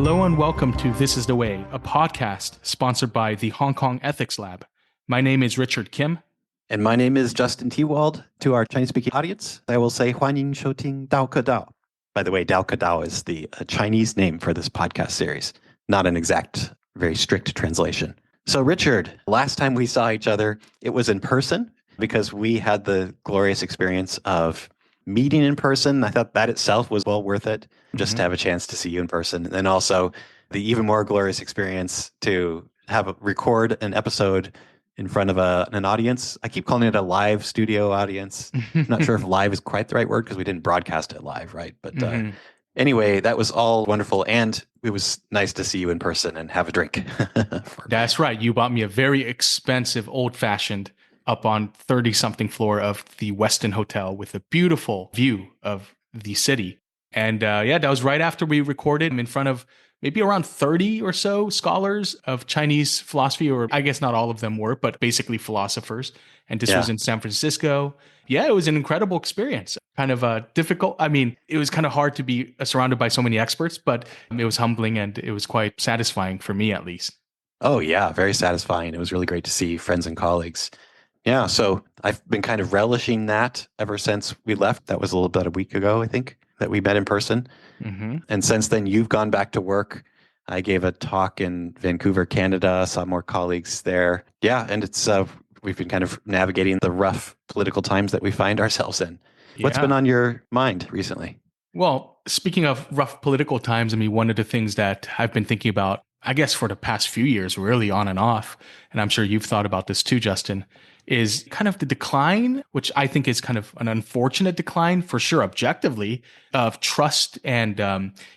Hello and welcome to This is the Way, a podcast sponsored by the Hong Kong Ethics Lab. My name is Richard Kim. And my name is Justin Tewald. To our Chinese-speaking audience, I will say 欢迎收听道可道. By the way, Dao Ke Dao is the Chinese name for this podcast series, not an exact, very strict translation. So Richard, last time we saw each other, it was in person because we had the glorious experience of meeting in person. I thought that itself was well worth it, just to have a chance to see you in person. And then the even more glorious experience to record an episode in front of an audience. I keep calling it a live studio audience. I'm not sure if live is quite the right word because we didn't broadcast it live, right? But anyway, that was all wonderful. And it was nice to see you in person and have a drink. That's right. You bought me a very expensive, old-fashioned, up on 30-something floor of the Westin Hotel with a beautiful view of the city. And that was right after we recorded in front of maybe around 30 or so scholars of Chinese philosophy, or I guess not all of them were, but basically philosophers. And this was in San Francisco. Yeah, it was an incredible experience. Kind of difficult. I mean, it was kind of hard to be surrounded by so many experts, but it was humbling and it was quite satisfying for me, at least. Oh, yeah, very satisfying. It was really great to see friends and colleagues. Yeah, so I've been kind of relishing that ever since we left. That was about a week ago, I think, that we met in person. Mm-hmm. And since then, you've gone back to work. I gave a talk in Vancouver, Canada, saw more colleagues there. Yeah, and we've been kind of navigating the rough political times that we find ourselves in. Yeah. What's been on your mind recently? Well, speaking of rough political times, I mean, one of the things that I've been thinking about, I guess for the past few years, really on and off, and I'm sure you've thought about this too, Justin, is kind of the decline, which I think is kind of an unfortunate decline for sure, objectively, of trust and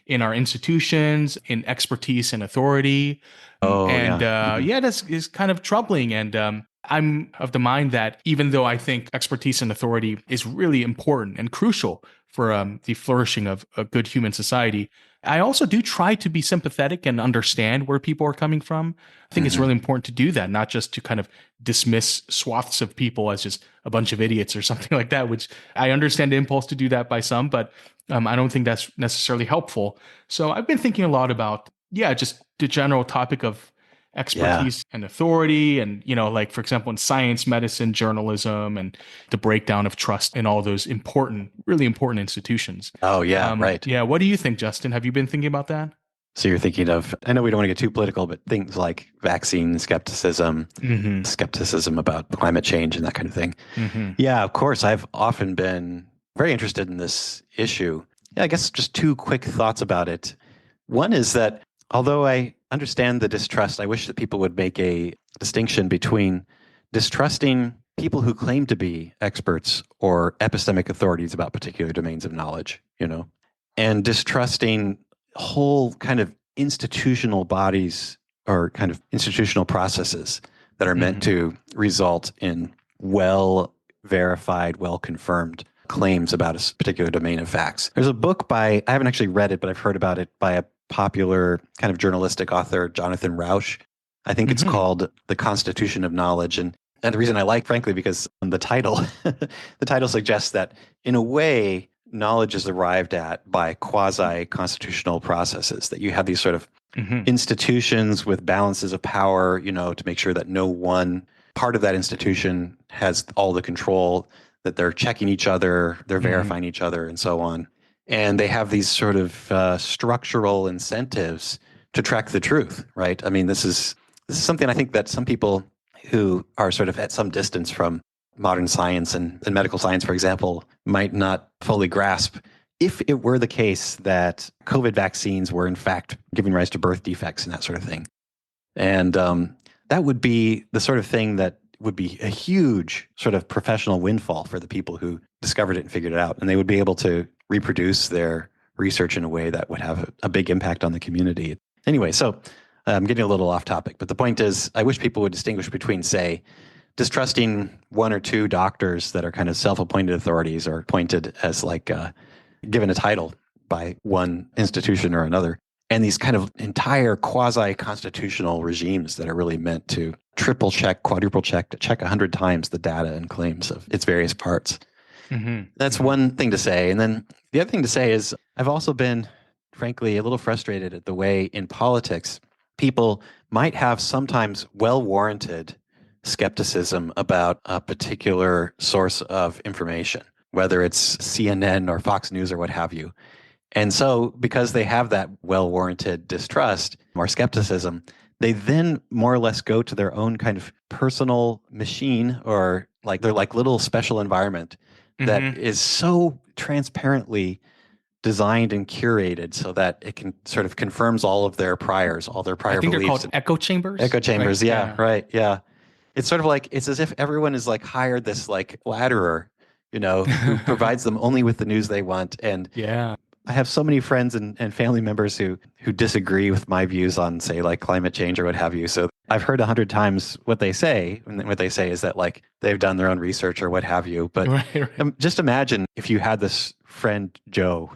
in our institutions, in expertise and authority. That is kind of troubling. And I'm of the mind that even though I think expertise and authority is really important and crucial for the flourishing of a good human society, I also do try to be sympathetic and understand where people are coming from. I think it's really important to do that, not just to kind of dismiss swaths of people as just a bunch of idiots or something like that, which I understand the impulse to do that by some, but I don't think that's necessarily helpful. So I've been thinking a lot about, just the general topic of expertise and authority and, like, for example, in science, medicine, journalism, and the breakdown of trust in all those really important institutions. Oh, yeah, right. Yeah. What do you think, Justin? Have you been thinking about that? So you're thinking of, I know we don't want to get too political, but things like vaccine skepticism, skepticism about climate change and that kind of thing. Yeah, of course. I've often been very interested in this issue. Yeah, I guess just two quick thoughts about it. One is that although I understand the distrust, I wish that people would make a distinction between distrusting people who claim to be experts or epistemic authorities about particular domains of knowledge, and distrusting whole kind of institutional bodies or kind of institutional processes that are meant to result in well-verified, well-confirmed claims about a particular domain of facts. There's a book I haven't actually read it, but I've heard about it by a popular kind of journalistic author, Jonathan Rauch. I think it's called The Constitution of Knowledge. And the reason I like, frankly, because the title suggests that in a way, knowledge is arrived at by quasi-constitutional processes, that you have these sort of institutions with balances of power, to make sure that no one part of that institution has all the control, that they're checking each other, they're verifying each other, and so on. And they have these sort of structural incentives to track the truth, right? I mean, this is something I think that some people who are sort of at some distance from modern science and medical science, for example, might not fully grasp. If it were the case that COVID vaccines were in fact giving rise to birth defects and that sort of thing, and that would be the sort of thing that would be a huge sort of professional windfall for the people who discovered it and figured it out. And they would be able to reproduce their research in a way that would have a big impact on the community. Anyway, so I'm getting a little off topic, but the point is I wish people would distinguish between, say, distrusting one or two doctors that are kind of self-appointed authorities or appointed as given a title by one institution or another, and these kind of entire quasi-constitutional regimes that are really meant to triple check, quadruple check, to check 100 times the data and claims of its various parts. That's one thing to say. And then the other thing to say is I've also been frankly, a little frustrated at the way in politics people might have sometimes well-warranted skepticism about a particular source of information, whether it's CNN or Fox News or what have you. And so because they have that well-warranted distrust or skepticism, they then more or less go to their own kind of personal machine, or like they're like little special environment that is so transparently designed and curated so that it can sort of confirms all of their priors, all their prior I think they're beliefs. called echo chambers. Echo chambers, right? yeah, right, yeah. It's sort of like, it's as if everyone is like hired this like flatterer, who provides them only with the news they want. And Yeah. I have so many friends and family members who disagree with my views on, say, like climate change or what have you. So I've heard 100 times what they say, and what they say is that like they've done their own research or what have you. But Right. just imagine if you had this friend, Joe,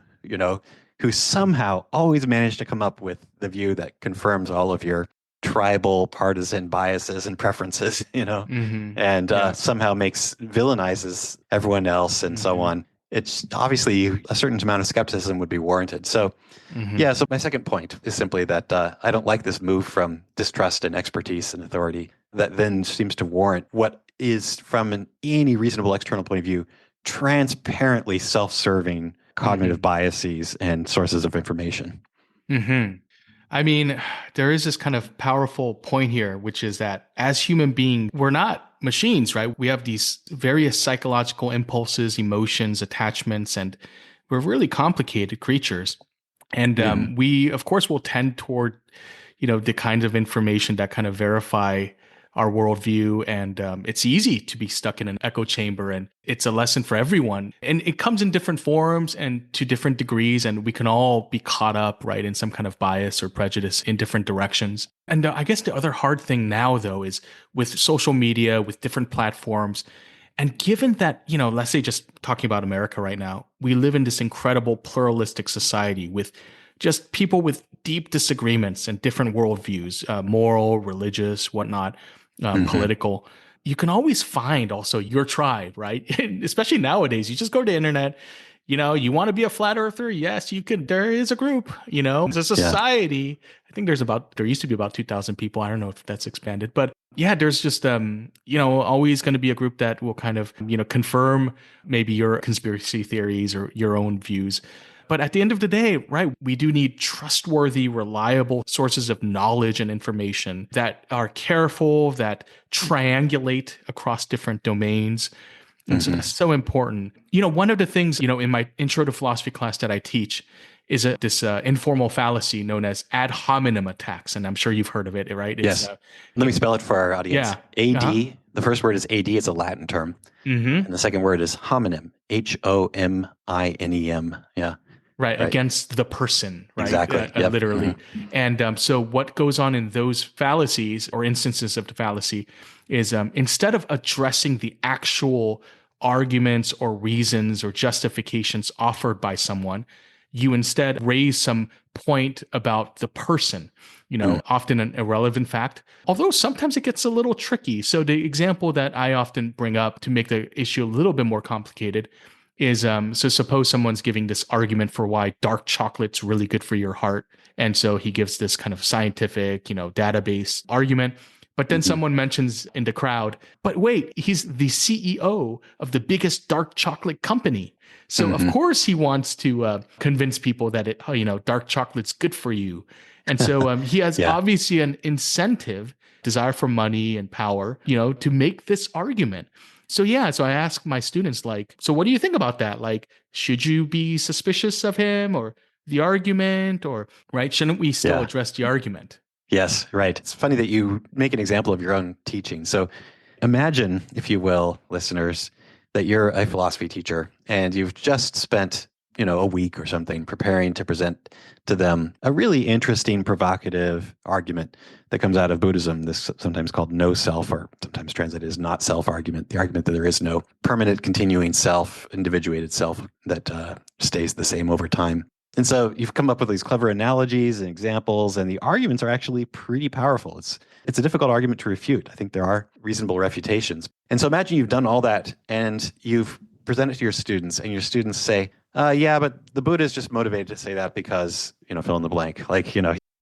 who somehow always managed to come up with the view that confirms all of your tribal partisan biases and preferences, and somehow villainizes everyone else and so on. It's obviously a certain amount of skepticism would be warranted. So, yeah, so my second point is simply that I don't like this move from distrust and expertise and authority that then seems to warrant what is, from any reasonable external point of view, transparently self-serving cognitive biases and sources of information. I mean, there is this kind of powerful point here, which is that as human beings, we're not machines, right? We have these various psychological impulses, emotions, attachments, and we're really complicated creatures. And we, of course, will tend toward, the kinds of information that kind of verify our worldview. And it's easy to be stuck in an echo chamber, and it's a lesson for everyone. And it comes in different forms and to different degrees, and we can all be caught up, right, in some kind of bias or prejudice in different directions. And I guess the other hard thing now, though, is with social media, with different platforms, and given that, let's say just talking about America right now, we live in this incredible pluralistic society with just people with deep disagreements and different worldviews, moral, religious, whatnot, political. You can always find also your tribe, right? Especially nowadays, you just go to the internet. You want to be a flat earther? Yes, you could. There is a group, it's a society. I think there used to be about 2,000 people. I don't know if that's expanded, but yeah, there's just, always going to be a group that will kind of, confirm maybe your conspiracy theories or your own views. But at the end of the day, right, we do need trustworthy, reliable sources of knowledge and information that are careful, that triangulate across different domains. And so that's so important. One of the things, in my intro to philosophy class that I teach is this informal fallacy known as ad hominem attacks. And I'm sure you've heard of it, right? Yes. Let me spell it for our audience. AD, the first word is AD, it's a Latin term. And the second word is hominem, HOMINEM. Yeah. Right, against the person, right? Exactly. Literally. And so what goes on in those fallacies or instances of the fallacy is instead of addressing the actual arguments or reasons or justifications offered by someone, you instead raise some point about the person, often an irrelevant fact, although sometimes it gets a little tricky. So the example that I often bring up to make the issue a little bit more complicated is, so suppose someone's giving this argument for why dark chocolate's really good for your heart. And so he gives this kind of scientific, database argument. But then someone mentions in the crowd, but wait, he's the CEO of the biggest dark chocolate company. So of course he wants to convince people that dark chocolate's good for you. And so he has obviously an incentive, desire for money and power, to make this argument. So I ask my students, so what do you think about that? Should you be suspicious of him or the argument, or, right? Shouldn't we still address the argument? Yes, right. It's funny that you make an example of your own teaching. So imagine, if you will, listeners, that you're a philosophy teacher and you've just spent, a week or something preparing to present to them a really interesting, provocative argument that comes out of Buddhism, this sometimes called no self, or sometimes translated as not self argument, the argument that there is no permanent, continuing self, individuated self that stays the same over time. And so you've come up with these clever analogies and examples, and the arguments are actually pretty powerful. It's a difficult argument to refute. I think there are reasonable refutations. And so imagine you've done all that and you've presented to your students, and your students say, Yeah, but the Buddha is just motivated to say that because, fill in the blank. Like,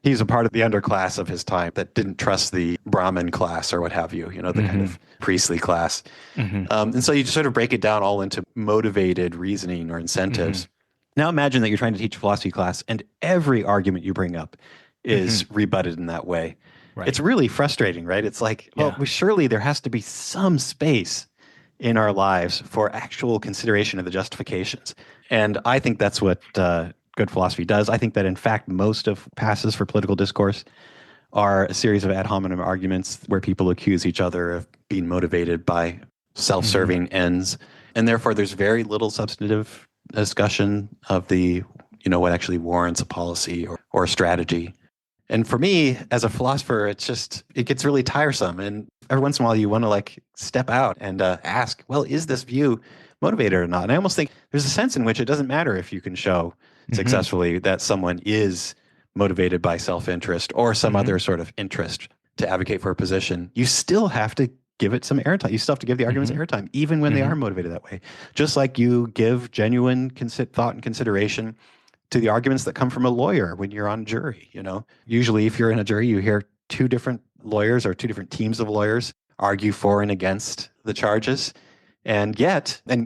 he's a part of the underclass of his time that didn't trust the Brahmin class or what have you, the kind of priestly class. And so you just sort of break it down all into motivated reasoning or incentives. Now imagine that you're trying to teach a philosophy class and every argument you bring up is rebutted in that way. Right. It's really frustrating, right? It's like, well, Yeah. surely there has to be some space in our lives for actual consideration of the justifications. And I think that's what good philosophy does. I think that, in fact, most of passes for political discourse are a series of ad hominem arguments where people accuse each other of being motivated by self-serving ends. And therefore, there's very little substantive discussion of the, what actually warrants a policy or a strategy. And for me, as a philosopher, it gets really tiresome. And every once in a while, you want to step out and ask, well, is this view motivated or not? And I almost think there's a sense in which it doesn't matter if you can show successfully that someone is motivated by self-interest or some other sort of interest to advocate for a position. You still have to give it some airtime. You still have to give the arguments airtime, even when they are motivated that way. Just like you give genuine thought and consideration to the arguments that come from a lawyer when you're on jury. Usually if you're in a jury, you hear two different lawyers or two different teams of lawyers argue for and against the charges. And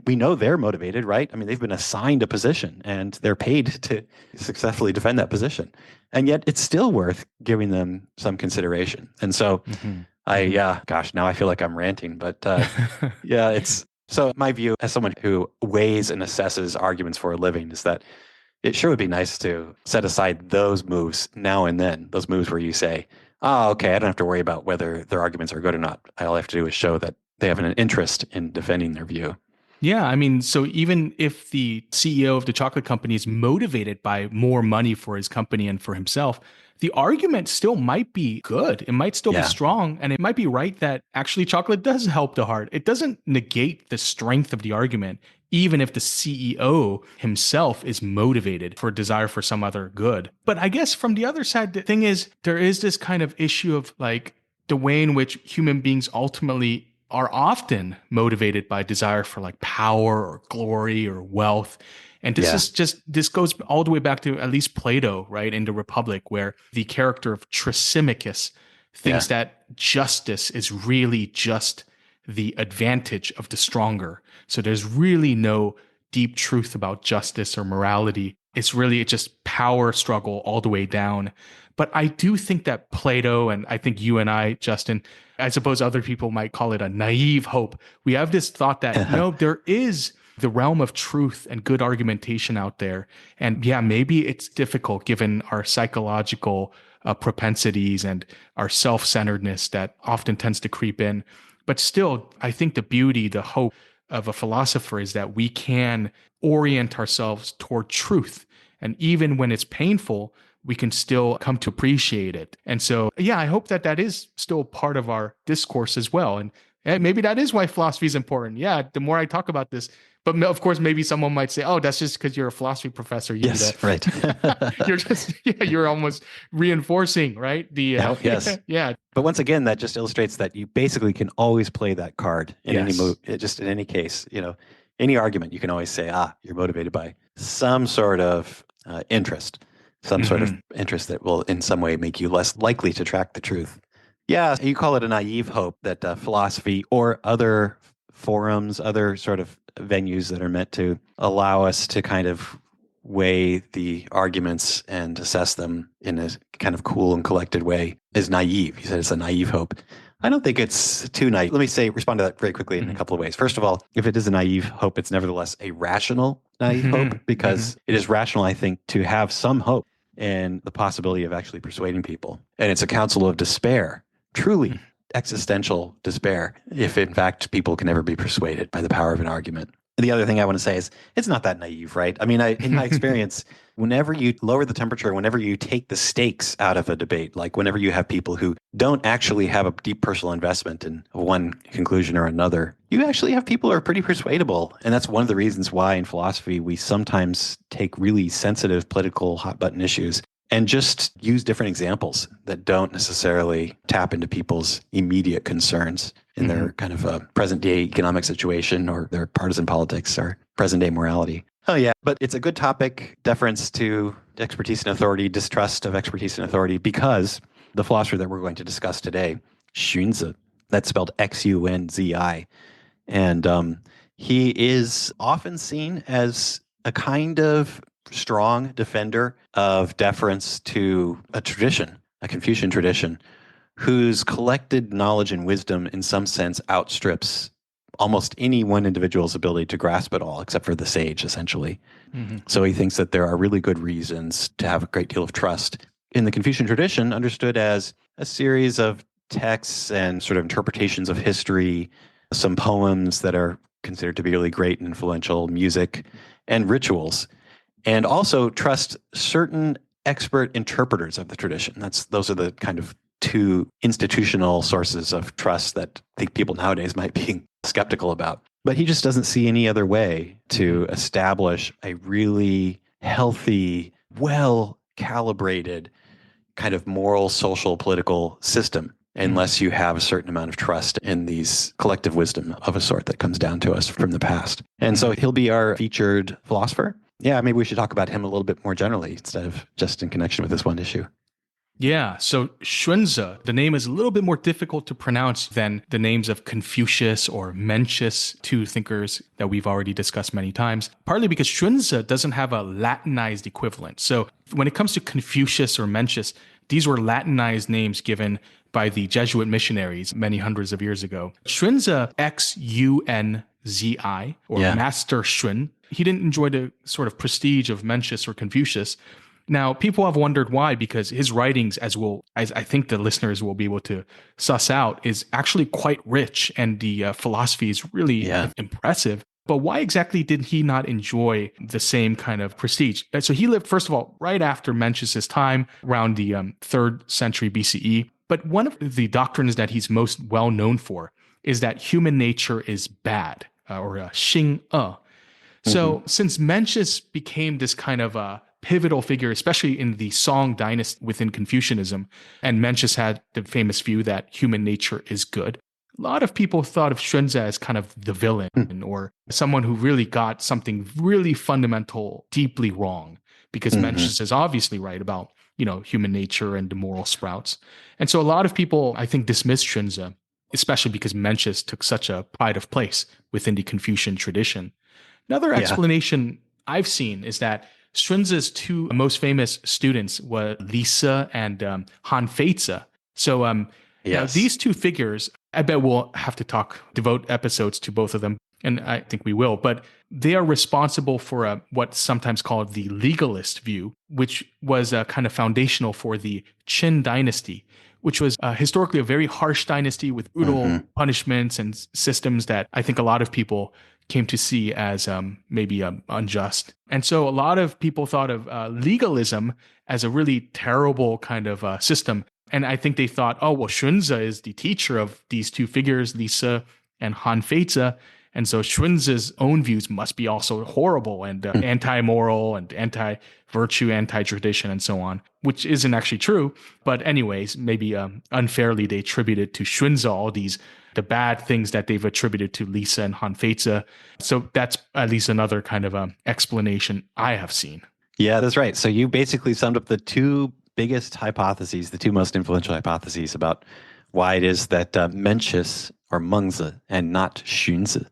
we know they're motivated, right? I mean, they've been assigned a position and they're paid to successfully defend that position. And yet it's still worth giving them some consideration. And so now I feel like I'm ranting, but so my view as someone who weighs and assesses arguments for a living is that it sure would be nice to set aside those moves now and then, those moves where you say, oh, okay, I don't have to worry about whether their arguments are good or not. All I have to do is show that they have an interest in defending their view. Yeah, I mean, so even if the CEO of the chocolate company is motivated by more money for his company and for himself, the argument still might be good. It might still be strong. And it might be right that actually chocolate does help the heart. It doesn't negate the strength of the argument, even if the CEO himself is motivated for a desire for some other good. But I guess from the other side, the thing is, there is this kind of issue of the way in which human beings ultimately are often motivated by desire for power or glory or wealth. And this goes all the way back to at least Plato, right, in the Republic, where the character of Thrasymachus thinks that justice is really just the advantage of the stronger. So there's really no deep truth about justice or morality. It's just power struggle all the way down. But I do think that Plato, and I think you and I, Justin, I suppose other people might call it a naive hope. We have this thought that, there is the realm of truth and good argumentation out there. And maybe it's difficult given our psychological propensities and our self-centeredness that often tends to creep in. But still, I think the beauty, the hope of a philosopher is that we can orient ourselves toward truth. And even when it's painful, we can still come to appreciate it. And so, I hope that is still part of our discourse as well. And maybe that is why philosophy is important. Yeah, the more I talk about this, but of course, maybe someone might say, oh, that's just because you're a philosophy professor. Right. You're almost reinforcing, right? Yes. Yeah. But once again, that just illustrates that you basically can always play that card in any move, just in any case, any argument, you can always say, you're motivated by some sort of interest. Some sort of interest that will in some way make you less likely to track the truth. Yeah, you call it a naive hope that philosophy or other forums, other sort of venues that are meant to allow us to kind of weigh the arguments and assess them in a kind of cool and collected way is naive. You said it's a naive hope. I don't think it's too naive. Let me respond to that very quickly in a couple of ways. First of all, if it is a naive hope, it's nevertheless a rational naive hope because it is rational, I think, to have some hope in the possibility of actually persuading people. And it's a counsel of despair, truly existential despair, if in fact people can never be persuaded by the power of an argument. And the other thing I want to say is it's not that naive, right? I mean, in my experience, whenever you lower the temperature, whenever you take the stakes out of a debate, like whenever you have people who don't actually have a deep personal investment in one conclusion or another, you actually have people who are pretty persuadable. And that's one of the reasons why in philosophy we sometimes take really sensitive political hot button issues and just use different examples that don't necessarily tap into people's immediate concerns in their kind of present day economic situation or their partisan politics or present day morality. Oh, yeah. But it's a good topic, deference to expertise and authority, distrust of expertise and authority, because the philosopher that we're going to discuss today, Xunzi, that's spelled Xunzi, and he is often seen as a kind of strong defender of deference to a tradition, a Confucian tradition, whose collected knowledge and wisdom in some sense outstrips almost any one individual's ability to grasp it all, except for the sage, essentially. Mm-hmm. So he thinks that there are really good reasons to have a great deal of trust in the Confucian tradition, understood as a series of texts and sort of interpretations of history, some poems that are considered to be really great and influential, music, and rituals. And also trust certain expert interpreters of the tradition. Those are the kind of two institutional sources of trust that I think people nowadays might be skeptical about. But he just doesn't see any other way to establish a really healthy, well-calibrated kind of moral, social, political system unless you have a certain amount of trust in these collective wisdom of a sort that comes down to us from the past. And so he'll be our featured philosopher. Yeah, maybe we should talk about him a little bit more generally instead of just in connection with this one issue. Yeah, so Xunzi, the name is a little bit more difficult to pronounce than the names of Confucius or Mencius, two thinkers that we've already discussed many times, partly because Xunzi doesn't have a Latinized equivalent. So when it comes to Confucius or Mencius, these were Latinized names given by the Jesuit missionaries many hundreds of years ago. Xunzi, Xunzi, or Master Xun, he didn't enjoy the sort of prestige of Mencius or Confucius. Now, people have wondered why, because his writings, as I think the listeners will be able to suss out, is actually quite rich, and the philosophy is really impressive. But why exactly did he not enjoy the same kind of prestige? So he lived, first of all, right after Mencius's time, around the 3rd century BCE. But one of the doctrines that he's most well known for is that human nature is bad, or xing. So since Mencius became this kind of pivotal figure, especially in the Song dynasty within Confucianism, and Mencius had the famous view that human nature is good, a lot of people thought of Xunzi as kind of the villain or someone who really got something really fundamental, deeply wrong, because Mencius is obviously right about, human nature and the moral sprouts. And so a lot of people, I think, dismiss Xunzi, especially because Mencius took such a pride of place within the Confucian tradition. Another explanation I've seen is that Xunzi's two most famous students were Lisa and Han Feizi. So now these two figures, I bet we'll have to devote episodes to both of them, and I think we will, but they are responsible for what's sometimes called the legalist view, which was kind of foundational for the Qin dynasty, which was historically a very harsh dynasty with brutal punishments and systems that I think a lot of people came to see as maybe unjust. And so a lot of people thought of legalism as a really terrible kind of system. And I think they thought, oh, well, Xunzi is the teacher of these two figures, Lisa and Han Feizi. And so Xunzi's own views must be also horrible and anti-moral and anti-virtue, anti-tradition, and so on, which isn't actually true. But anyways, maybe unfairly they attributed to Xunzi all the bad things that they've attributed to Lisa and Han Feizi. So that's at least another kind of explanation I have seen. Yeah, that's right. So you basically summed up the two biggest hypotheses, the two most influential hypotheses about why it is that Mencius or Mengzi and not Xunzi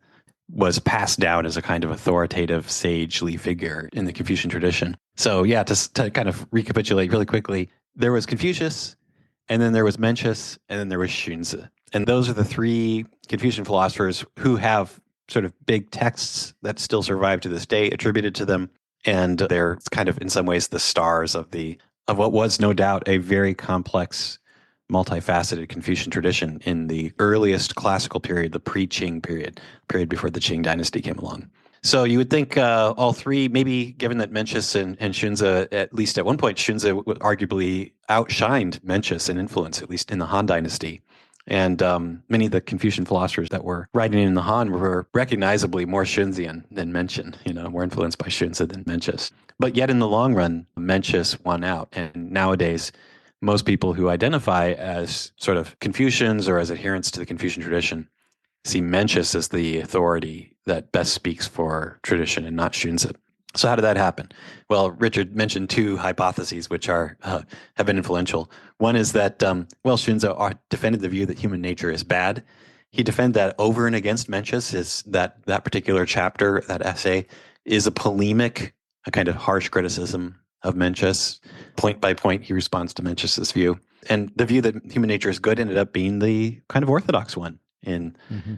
was passed down as a kind of authoritative, sagely figure in the Confucian tradition. So yeah, to kind of recapitulate really quickly, there was Confucius, and then there was Mencius, and then there was Xunzi. And those are the three Confucian philosophers who have sort of big texts that still survive to this day attributed to them. And they're kind of in some ways the stars of what was no doubt a very complex, multifaceted Confucian tradition in the earliest classical period, the pre-Qing period before the Qing dynasty came along. So you would think all three, maybe given that Mencius and Xunzi, at least at one point, Xunzi arguably outshined Mencius in influence, at least in the Han dynasty. And many of the Confucian philosophers that were writing in the Han were recognizably more Xunzian than Mencius, more influenced by Xunzi than Mencius. But yet in the long run, Mencius won out. And nowadays, most people who identify as sort of Confucians or as adherents to the Confucian tradition see Mencius as the authority that best speaks for tradition and not Xunzi. So how did that happen? Well, Richard mentioned two hypotheses which are have been influential. One is that Xunzi defended the view that human nature is bad. He defended that over and against Mencius. Is that particular chapter, that essay, is a polemic, a kind of harsh criticism of Mencius. Point by point, he responds to Mencius's view. And the view that human nature is good ended up being the kind of orthodox one in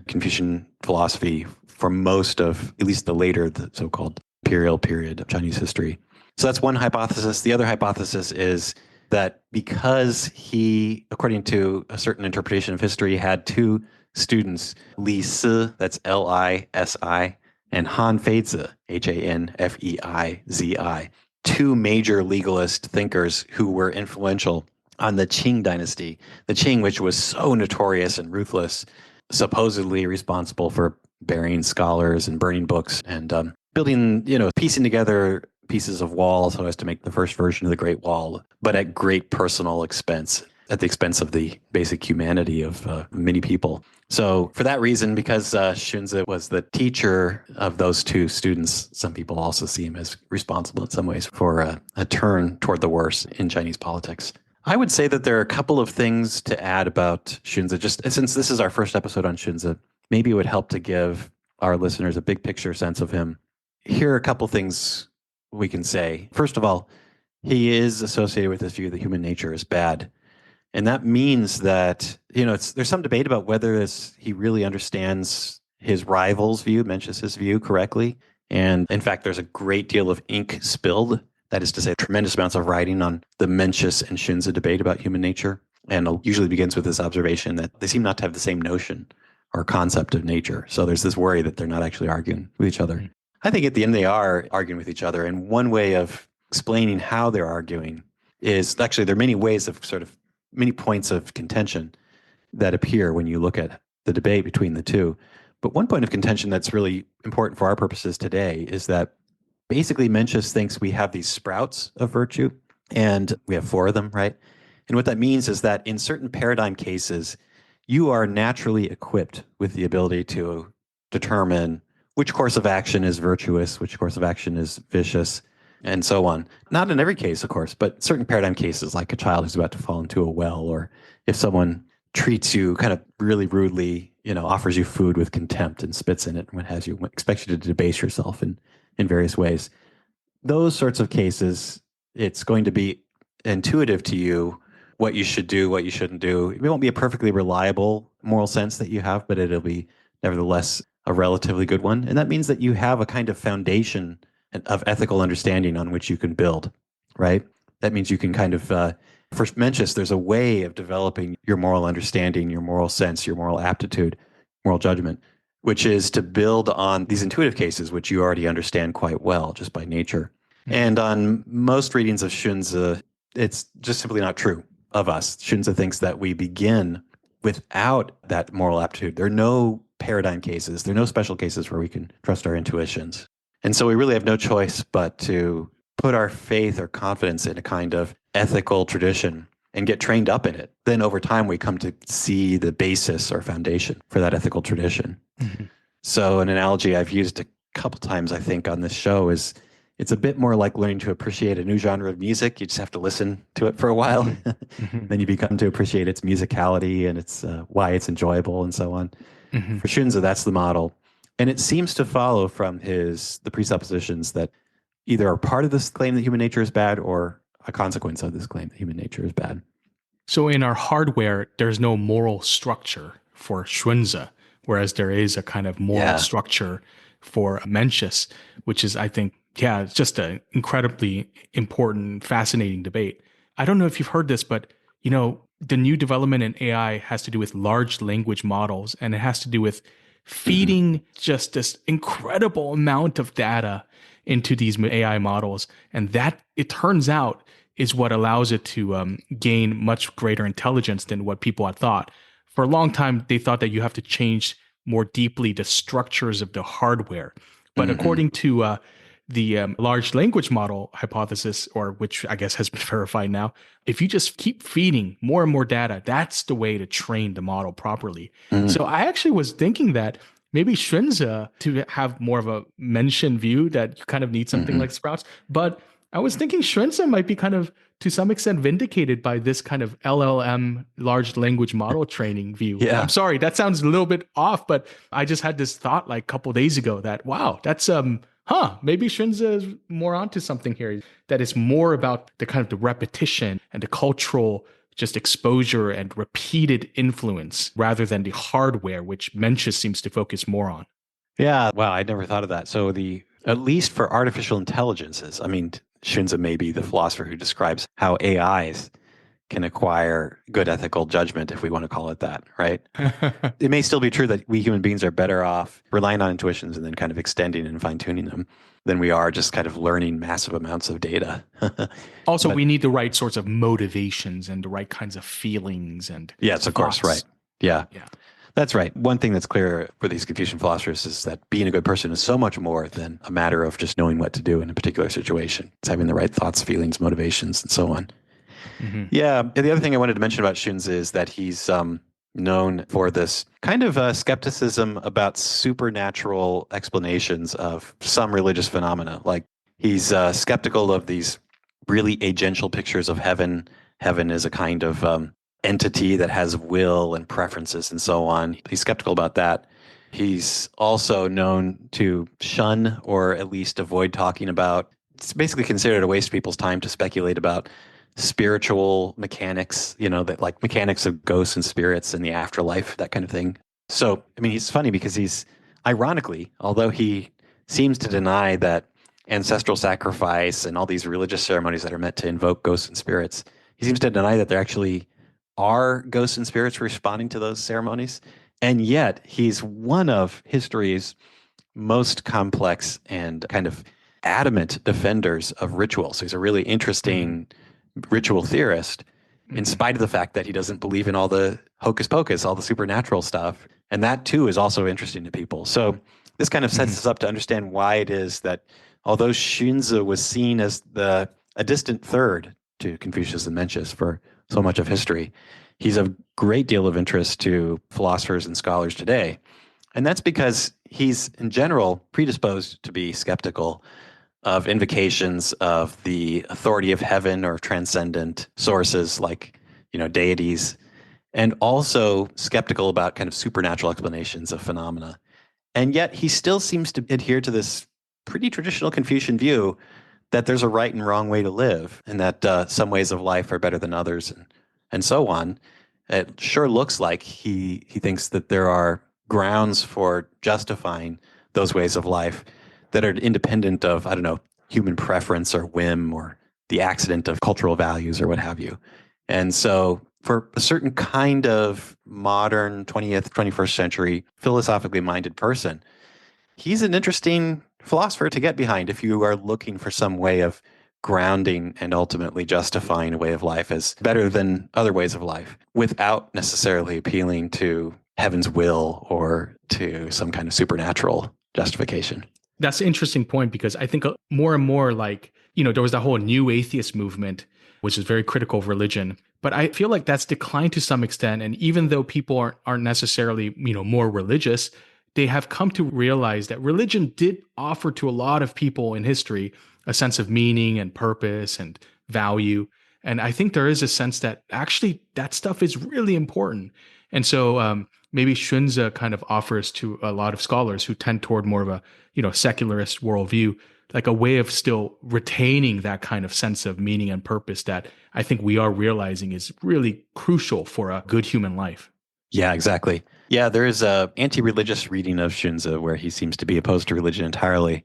Confucian philosophy for most of, at least the so-called imperial period of Chinese history. So that's one hypothesis. The other hypothesis is that because he, according to a certain interpretation of history, had two students, Li Si, that's Lisi, and Han Feizi, Hanfeizi, two major legalist thinkers who were influential on the Qing dynasty. The Qing, which was so notorious and ruthless, supposedly responsible for burying scholars and burning books and building, piecing together pieces of wall so as to make the first version of the Great Wall, but at great personal expense, at the expense of the basic humanity of many people. So for that reason, because Xunzi was the teacher of those two students, some people also see him as responsible in some ways for a turn toward the worse in Chinese politics. I would say that there are a couple of things to add about Xunzi. Just since this is our first episode on Xunzi, maybe it would help to give our listeners a big picture sense of him. Here are a couple things we can say. First of all, he is associated with this view that human nature is bad. And that means that, there's some debate about whether he really understands his rival's view, Mencius's view, correctly. And in fact, there's a great deal of ink spilled. That is to say, tremendous amounts of writing on the Mencius and Xunzi debate about human nature. And it usually begins with this observation that they seem not to have the same notion or concept of nature. So there's this worry that they're not actually arguing with each other. I think at the end they are arguing with each other. And one way of explaining how they're arguing is actually there are many ways of many points of contention that appear when you look at the debate between the two. But one point of contention that's really important for our purposes today is that basically Mencius thinks we have these sprouts of virtue, and we have 4 of them, right? And what that means is that in certain paradigm cases, you are naturally equipped with the ability to determine which course of action is virtuous, which course of action is vicious, and so on. Not in every case, of course, but certain paradigm cases, like a child who's about to fall into a well, or if someone treats you kind of really rudely, offers you food with contempt and spits in it and what have you, expects you to debase yourself in various ways. Those sorts of cases, it's going to be intuitive to you what you should do, what you shouldn't do. It won't be a perfectly reliable moral sense that you have, but it'll be nevertheless a relatively good one. And that means that you have a kind of foundation of ethical understanding on which you can build, right? That means you can kind of, for Mencius, there's a way of developing your moral understanding, your moral sense, your moral aptitude, moral judgment, which is to build on these intuitive cases, which you already understand quite well just by nature. And on most readings of Xunzi, it's just simply not true of us. Xunzi thinks that we begin without that moral aptitude. There are no paradigm cases. There are no special cases where we can trust our intuitions. And so we really have no choice but to put our faith or confidence in a kind of ethical tradition and get trained up in it. Then over time, we come to see the basis or foundation for that ethical tradition. So an analogy I've used a couple times, I think, on this show is it's a bit more like learning to appreciate a new genre of music. You just have to listen to it for a while. Then you become to appreciate its musicality and its why it's enjoyable and so on. For Xunzi, that's the model. And it seems to follow from the presuppositions that either are part of this claim that human nature is bad or a consequence of this claim that human nature is bad. So in our hardware, there's no moral structure for Xunzi, whereas there is a kind of moral structure for Mencius, which is, I think, it's just an incredibly important, fascinating debate. I don't know if you've heard this, but, the new development in AI has to do with large language models, and it has to do with feeding just this incredible amount of data into these AI models. And that, it turns out, is what allows it to gain much greater intelligence than what people had thought. For a long time, they thought that you have to change more deeply the structures of the hardware. But according to the large language model hypothesis, or which I guess has been verified now, if you just keep feeding more and more data, that's the way to train the model properly. Mm, So I actually was thinking that maybe Xunzi, to have more of a mentioned view, that you kind of need something hmm like Sprouts. But I was thinking Xunzi might be kind of, to some extent, vindicated by this kind of LLM, large language model training view. I'm Yeah. sorry, that sounds a little bit off, but I just had this thought like a couple days ago that, wow, that's maybe Xunzi is more onto something here. That is more about the kind of the repetition and the cultural just exposure and repeated influence rather than the hardware, which Mencius seems to focus more on. Yeah. Wow. I never thought of that. So at least for artificial intelligences, I mean, Xunzi may be the philosopher who describes how AIs can acquire good ethical judgment, if we want to call it that, right? It may still be true that we human beings are better off relying on intuitions and then kind of extending and fine tuning them than we are just kind of learning massive amounts of data. Also, But we need the right sorts of motivations and the right kinds of feelings and yes, of course, right. thoughts. Yeah, Yeah. that's right. One thing that's clear for these Confucian philosophers is that being a good person is so much more than a matter of just knowing what to do in a particular situation. It's having the right thoughts, feelings, motivations, and so on. Hmm. Yeah. And the other thing I wanted to mention about Xunzi is that he's known for this kind of skepticism about supernatural explanations of some religious phenomena. Like he's skeptical of these really agential pictures of heaven. Heaven is a kind of entity that has will and preferences and so on. He's skeptical about that. He's also known to shun or at least avoid talking about. It's basically considered a waste of people's time to speculate about spiritual mechanics, that like mechanics of ghosts and spirits and the afterlife, that kind of thing. So, I mean, he's funny because he's ironically, although he seems to deny that ancestral sacrifice and all these religious ceremonies that are meant to invoke ghosts and spirits, he seems to deny that there actually are ghosts and spirits responding to those ceremonies. And yet, he's one of history's most complex and kind of adamant defenders of ritual. So he's a really Hmm. interesting ritual theorist, in Hmm. spite of the fact that he doesn't believe in all the hocus pocus, all the supernatural stuff. And that too is also interesting to people. So this kind of sets Hmm. us up to understand why it is that although Xunzi was seen as a distant third to Confucius and Mencius for so much of history, he's of great deal of interest to philosophers and scholars today. And that's because he's in general predisposed to be skeptical of invocations of the authority of heaven or transcendent sources like, deities, and also skeptical about kind of supernatural explanations of phenomena. And yet he still seems to adhere to this pretty traditional Confucian view that there's a right and wrong way to live and that some ways of life are better than others and so on. It sure looks like he thinks that there are grounds for justifying those ways of life that are independent of, I don't know, human preference or whim or the accident of cultural values or what have you. And so for a certain kind of modern 20th, 21st century philosophically minded person, he's an interesting philosopher to get behind if you are looking for some way of grounding and ultimately justifying a way of life as better than other ways of life without necessarily appealing to heaven's will or to some kind of supernatural justification. That's an interesting point because I think more and more, like, there was that whole new atheist movement, which is very critical of religion. But I feel like that's declined to some extent. And even though people aren't necessarily, more religious, they have come to realize that religion did offer to a lot of people in history a sense of meaning and purpose and value. And I think there is a sense that actually that stuff is really important. And so maybe Xunzi kind of offers to a lot of scholars who tend toward more of a secularist worldview, like a way of still retaining that kind of sense of meaning and purpose that I think we are realizing is really crucial for a good human life. Yeah, exactly. Yeah, there is a anti-religious reading of Xunzi where he seems to be opposed to religion entirely.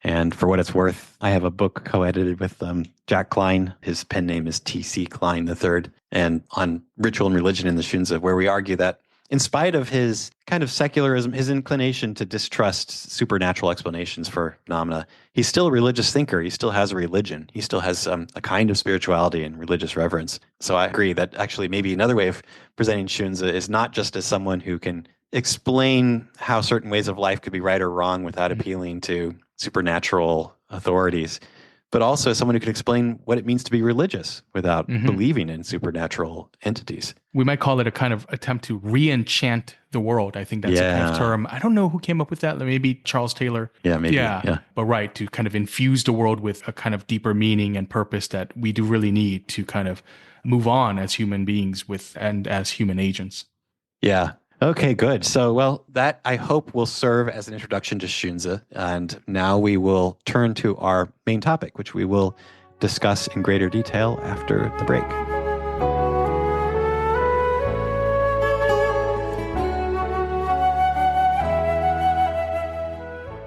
And for what it's worth, I have a book co-edited with Jack Klein. His pen name is T.C. Klein III, and on ritual and religion in the Xunzi, where we argue that in spite of his kind of secularism, his inclination to distrust supernatural explanations for phenomena, he's still a religious thinker. He still has a religion. He still has a kind of spirituality and religious reverence. So I agree that actually maybe another way of presenting Xunzi is not just as someone who can explain how certain ways of life could be right or wrong without appealing to supernatural authorities, but also as someone who could explain what it means to be religious without Hmm. believing in supernatural entities. We might call it a kind of attempt to re-enchant the world. I think that's a kind of Yeah. term. I don't know who came up with that. Maybe Charles Taylor. Yeah, maybe. Yeah. Yeah. But right, to kind of infuse the world with a kind of deeper meaning and purpose that we do really need to kind of move on as human beings with and as human agents. Yeah. Okay, good. So, well, that I hope will serve as an introduction to Xunzi. And now we will turn to our main topic, which we will discuss in greater detail after the break.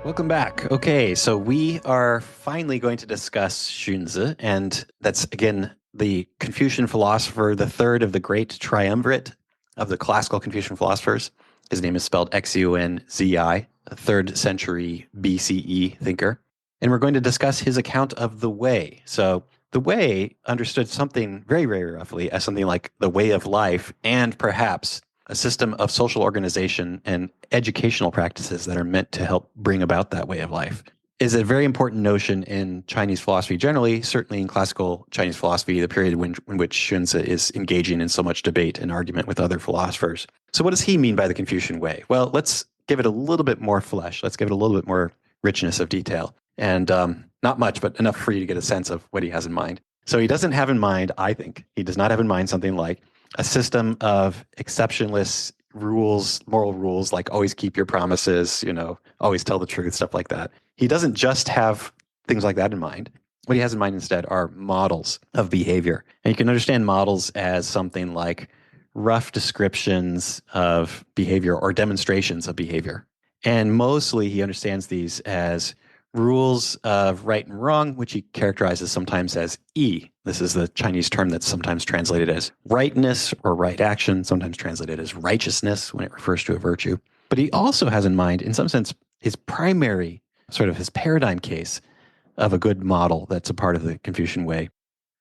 Welcome back. Okay, so we are finally going to discuss Xunzi, and that's, again, the Confucian philosopher, the third of the great triumvirate of the classical Confucian philosophers. His name is spelled Xunzi, a 3rd century BCE thinker. And we're going to discuss his account of the way. So the way understood something very, very roughly as something like the way of life and perhaps a system of social organization and educational practices that are meant to help bring about that way of life is a very important notion in Chinese philosophy generally, certainly in classical Chinese philosophy, the period in which Xunzi is engaging in so much debate and argument with other philosophers. So what does he mean by the Confucian way? Well, let's give it a little bit more flesh. Let's give it a little bit more richness of detail. And not much, but enough for you to get a sense of what he has in mind. So he doesn't have in mind, I think, he does not have in mind something like a system of exceptionless rules, moral rules, like always keep your promises, always tell the truth, stuff like that. He doesn't just have things like that in mind. What he has in mind instead are models of behavior. And you can understand models as something like rough descriptions of behavior or demonstrations of behavior. And mostly he understands these as rules of right and wrong, which he characterizes sometimes as yi. This is the Chinese term that's sometimes translated as rightness or right action, sometimes translated as righteousness when it refers to a virtue. But he also has in mind, in some sense, his primary, sort of his paradigm case of a good model that's a part of the Confucian way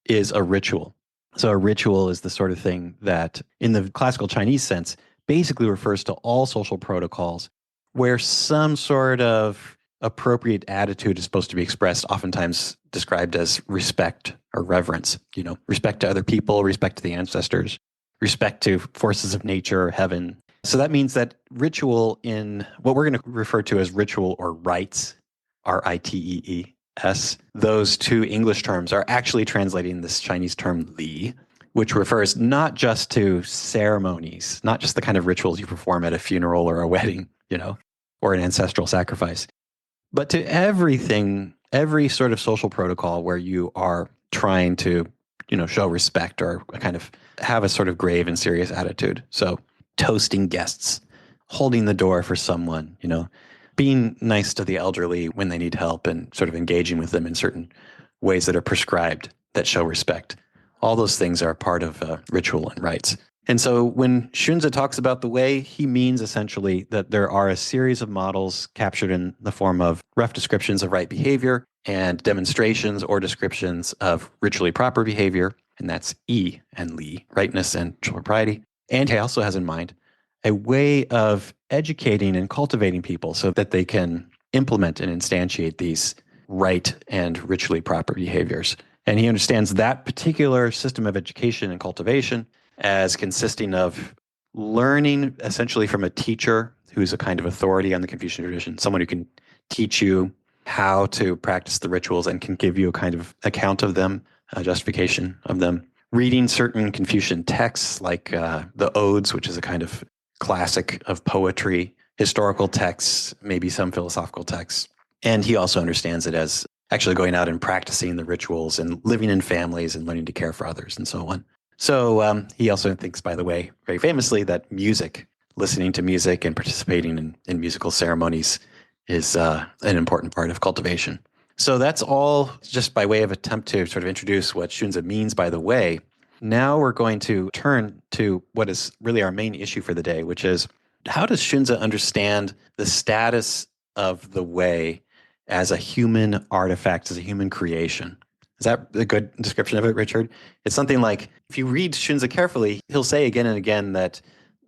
is a ritual. So a ritual is the sort of thing that, in the classical Chinese sense, basically refers to all social protocols where some sort of appropriate attitude is supposed to be expressed, oftentimes described as respect or reverence, respect to other people, respect to the ancestors, respect to forces of nature, heaven. So that means that ritual, in what we're going to refer to as ritual or rites, RITEES, those two English terms are actually translating this Chinese term li, which refers not just to ceremonies, not just the kind of rituals you perform at a funeral or a wedding, or an ancestral sacrifice, but to everything, every sort of social protocol where you are trying to, show respect or kind of have a sort of grave and serious attitude. So toasting guests, holding the door for someone, being nice to the elderly when they need help and sort of engaging with them in certain ways that are prescribed that show respect. All those things are part of ritual and rites. And so when Xunzi talks about the way, he means essentially that there are a series of models captured in the form of rough descriptions of right behavior and demonstrations or descriptions of ritually proper behavior, and that's yi and li, rightness and propriety. And he also has in mind a way of educating and cultivating people so that they can implement and instantiate these right and ritually proper behaviors. And he understands that particular system of education and cultivation as consisting of learning essentially from a teacher who's a kind of authority on the Confucian tradition, someone who can teach you how to practice the rituals and can give you a kind of account of them, a justification of them. Reading certain Confucian texts like the Odes, which is a kind of classic of poetry, historical texts, maybe some philosophical texts. And he also understands it as actually going out and practicing the rituals and living in families and learning to care for others and so on. So he also thinks, by the way, very famously, that music, listening to music and participating in musical ceremonies is an important part of cultivation. So that's all just by way of attempt to sort of introduce what Xunzi means by the way. Now we're going to turn to what is really our main issue for the day, which is how does Xunzi understand the status of the way as a human artifact, as a human creation? Is that a good description of it, Richard? It's something like, if you read Xunzi carefully, he'll say again and again that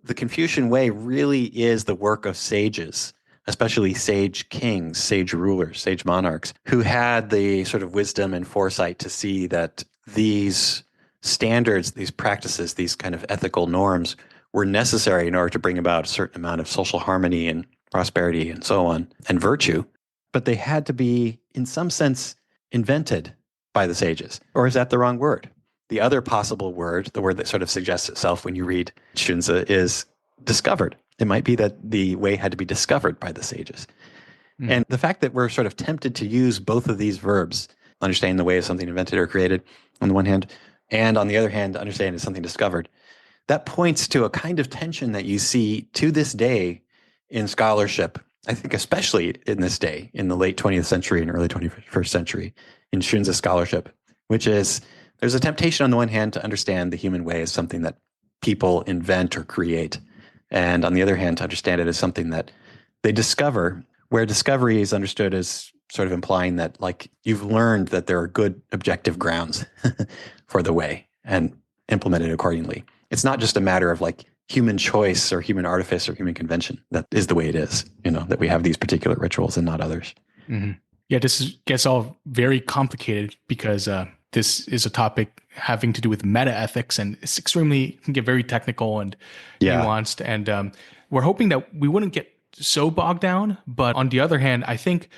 the Confucian way really is the work of sages, especially sage kings, sage rulers, sage monarchs, who had the sort of wisdom and foresight to see that these standards, these practices, these kind of ethical norms were necessary in order to bring about a certain amount of social harmony and prosperity and so on, and virtue. But they had to be, in some sense, invented by the sages. Or is that the wrong word? The other possible word, the word that sort of suggests itself when you read Xunzi, is discovered. It might be that the way had to be discovered by the sages. And the fact that we're sort of tempted to use both of these verbs, understanding the way of something invented or created on the one hand, and on the other hand, understanding is something discovered, that points to a kind of tension that you see to this day in scholarship. I think especially in this day, in the late 20th century and early 21st century, in Xunzi scholarship, which is there's a temptation on the one hand to understand the human way as something that people invent or create, and on the other hand to understand it as something that they discover, where discovery is understood as sort of implying that, like, you've learned that there are good objective grounds for the way and implement it accordingly. It's not just a matter of like human choice or human artifice or human convention that is the way it is, that we have these particular rituals and not others. Mm-hmm. Yeah, gets all very complicated because this is a topic having to do with meta ethics, and it's can get very technical and nuanced. And we're hoping that we wouldn't get so bogged down. But on the other hand, I think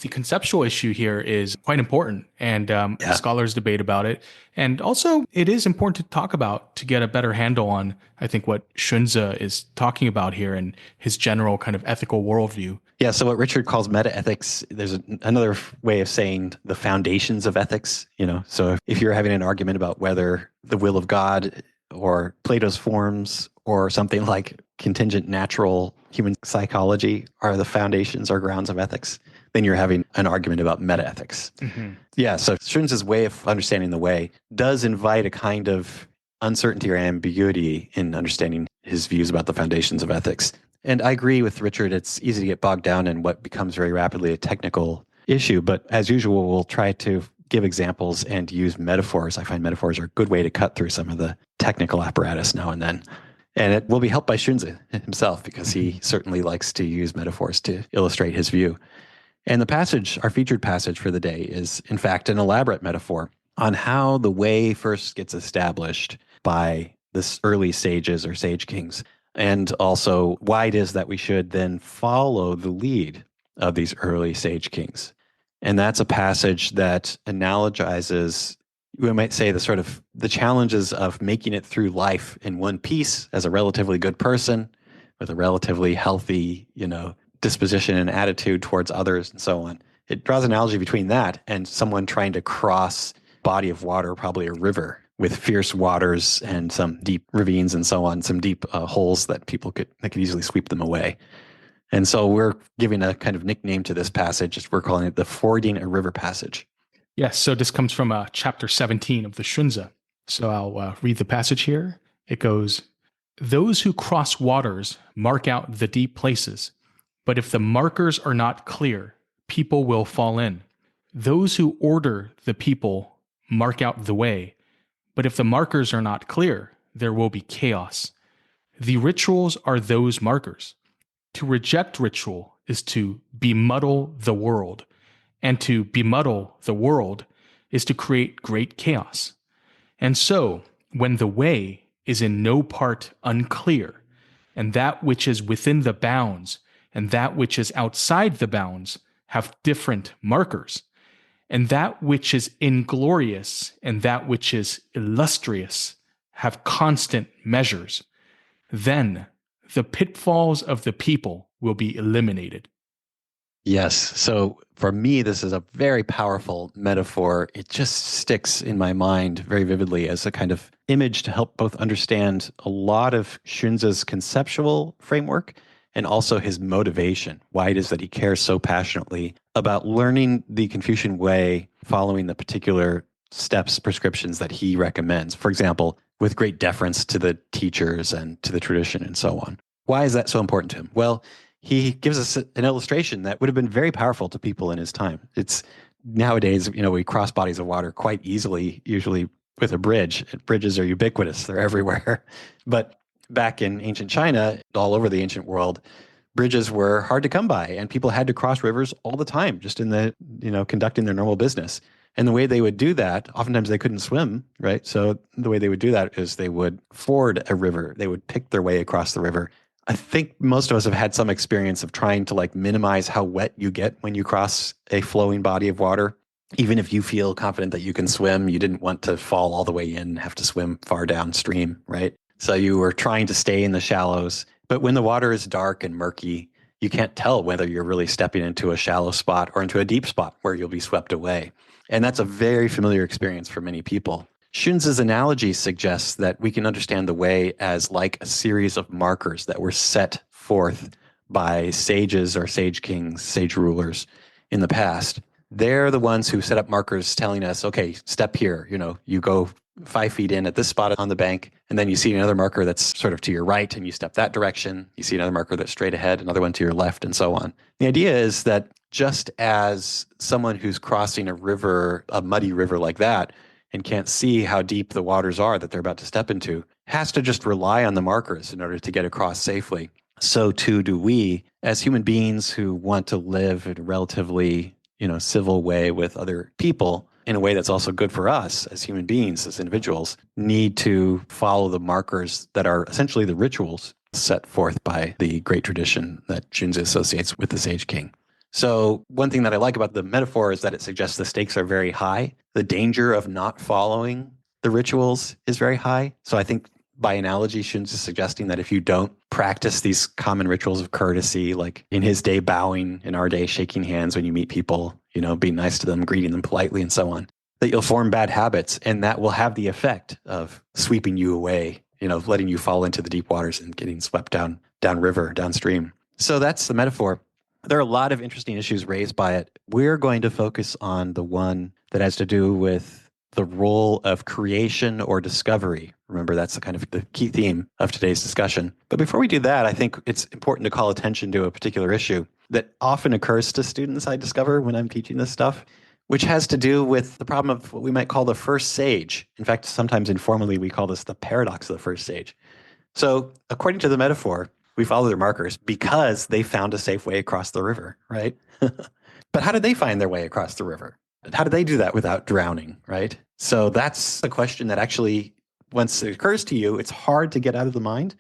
the conceptual issue here is quite important, and scholars debate about it. And also, it is important to talk about to get a better handle on, I think, what Xunzi is talking about here and his general kind of ethical worldview. Yeah, so what Richard calls meta-ethics, there's another way of saying the foundations of ethics. So if you're having an argument about whether the will of God or Plato's forms or something like contingent natural human psychology are the foundations or grounds of ethics, then you're having an argument about meta-ethics. Mm-hmm. Yeah, so Xunzi's way of understanding the way does invite a kind of uncertainty or ambiguity in understanding his views about the foundations of ethics. And I agree with Richard, it's easy to get bogged down in what becomes very rapidly a technical issue. But as usual, we'll try to give examples and use metaphors. I find metaphors are a good way to cut through some of the technical apparatus now and then. And it will be helped by Xunzi himself, because he certainly likes to use metaphors to illustrate his view. And the passage, our featured passage for the day, is in fact an elaborate metaphor on how the way first gets established by the early sages or sage kings, and also why it is that we should then follow the lead of these early sage kings. And that's a passage that analogizes, we might say, the challenges of making it through life in one piece as a relatively good person with a relatively healthy, disposition and attitude towards others and so on. It draws an analogy between that and someone trying to cross a body of water, probably a river, with fierce waters and some deep ravines and so on, some deep holes that could easily sweep them away. And so we're giving a kind of nickname to this passage. We're calling it the fording a river passage. Yes, so this comes from chapter 17 of the Xunzi. So I'll read the passage here. It goes, "Those who cross waters mark out the deep places, but if the markers are not clear, people will fall in. Those who order the people mark out the way, but if the markers are not clear, there will be chaos. The rituals are those markers. To reject ritual is to bemuddle the world, and to bemuddle the world is to create great chaos. And so, when the way is in no part unclear, and that which is within the bounds and that which is outside the bounds have different markers, and that which is inglorious and that which is illustrious have constant measures, then the pitfalls of the people will be eliminated." Yes. So for me, this is a very powerful metaphor. It just sticks in my mind very vividly as a kind of image to help both understand a lot of Xunzi's conceptual framework and also his motivation, why it is that he cares so passionately about learning the Confucian way, following the particular steps, prescriptions that he recommends. For example, with great deference to the teachers and to the tradition and so on. Why is that so important to him? Well, he gives us an illustration that would have been very powerful to people in his time. It's nowadays, we cross bodies of water quite easily, usually with a bridge. Bridges are ubiquitous. They're everywhere. But back in ancient China, all over the ancient world, bridges were hard to come by, and people had to cross rivers all the time, just in the, conducting their normal business. And the way they would do that, oftentimes they couldn't swim, right? So the way they would do that is they would ford a river. They would pick their way across the river. I think most of us have had some experience of trying to like minimize how wet you get when you cross a flowing body of water. Even if you feel confident that you can swim, you didn't want to fall all the way in and have to swim far downstream, right? So you were trying to stay in the shallows. But when the water is dark and murky, you can't tell whether you're really stepping into a shallow spot or into a deep spot where you'll be swept away. And that's a very familiar experience for many people. Xunzi's analogy suggests that we can understand the way as like a series of markers that were set forth by sages or sage kings, sage rulers in the past. They're the ones who set up markers telling us, okay, step here, you go 5 feet in at this spot on the bank, and then you see another marker that's sort of to your right, and you step that direction. You see another marker that's straight ahead, another one to your left, and so on. The idea is that just as someone who's crossing a river, a muddy river like that, and can't see how deep the waters are that they're about to step into, has to just rely on the markers in order to get across safely. So too do we, as human beings who want to live in a relatively, civil way with other people, in a way that's also good for us as human beings, as individuals, need to follow the markers that are essentially the rituals set forth by the great tradition that Xunzi associates with the Sage King. So one thing that I like about the metaphor is that it suggests the stakes are very high. The danger of not following the rituals is very high. So I think by analogy, Xunzi is suggesting that if you don't practice these common rituals of courtesy, like in his day bowing, in our day shaking hands when you meet people, being nice to them, greeting them politely and so on, that you'll form bad habits, and that will have the effect of sweeping you away, letting you fall into the deep waters and getting swept downriver, downstream. So that's the metaphor. There are a lot of interesting issues raised by it. We're going to focus on the one that has to do with the role of creation or discovery. Remember, that's the kind of the key theme of today's discussion. But before we do that, I think it's important to call attention to a particular issue that often occurs to students, I discover, when I'm teaching this stuff, which has to do with the problem of what we might call the first sage. In fact, sometimes informally, we call this the paradox of the first sage. So according to the metaphor, we follow their markers because they found a safe way across the river, right? But how did they find their way across the river? How did they do that without drowning, right? So that's a question that actually, once it occurs to you, it's hard to get out of the mind.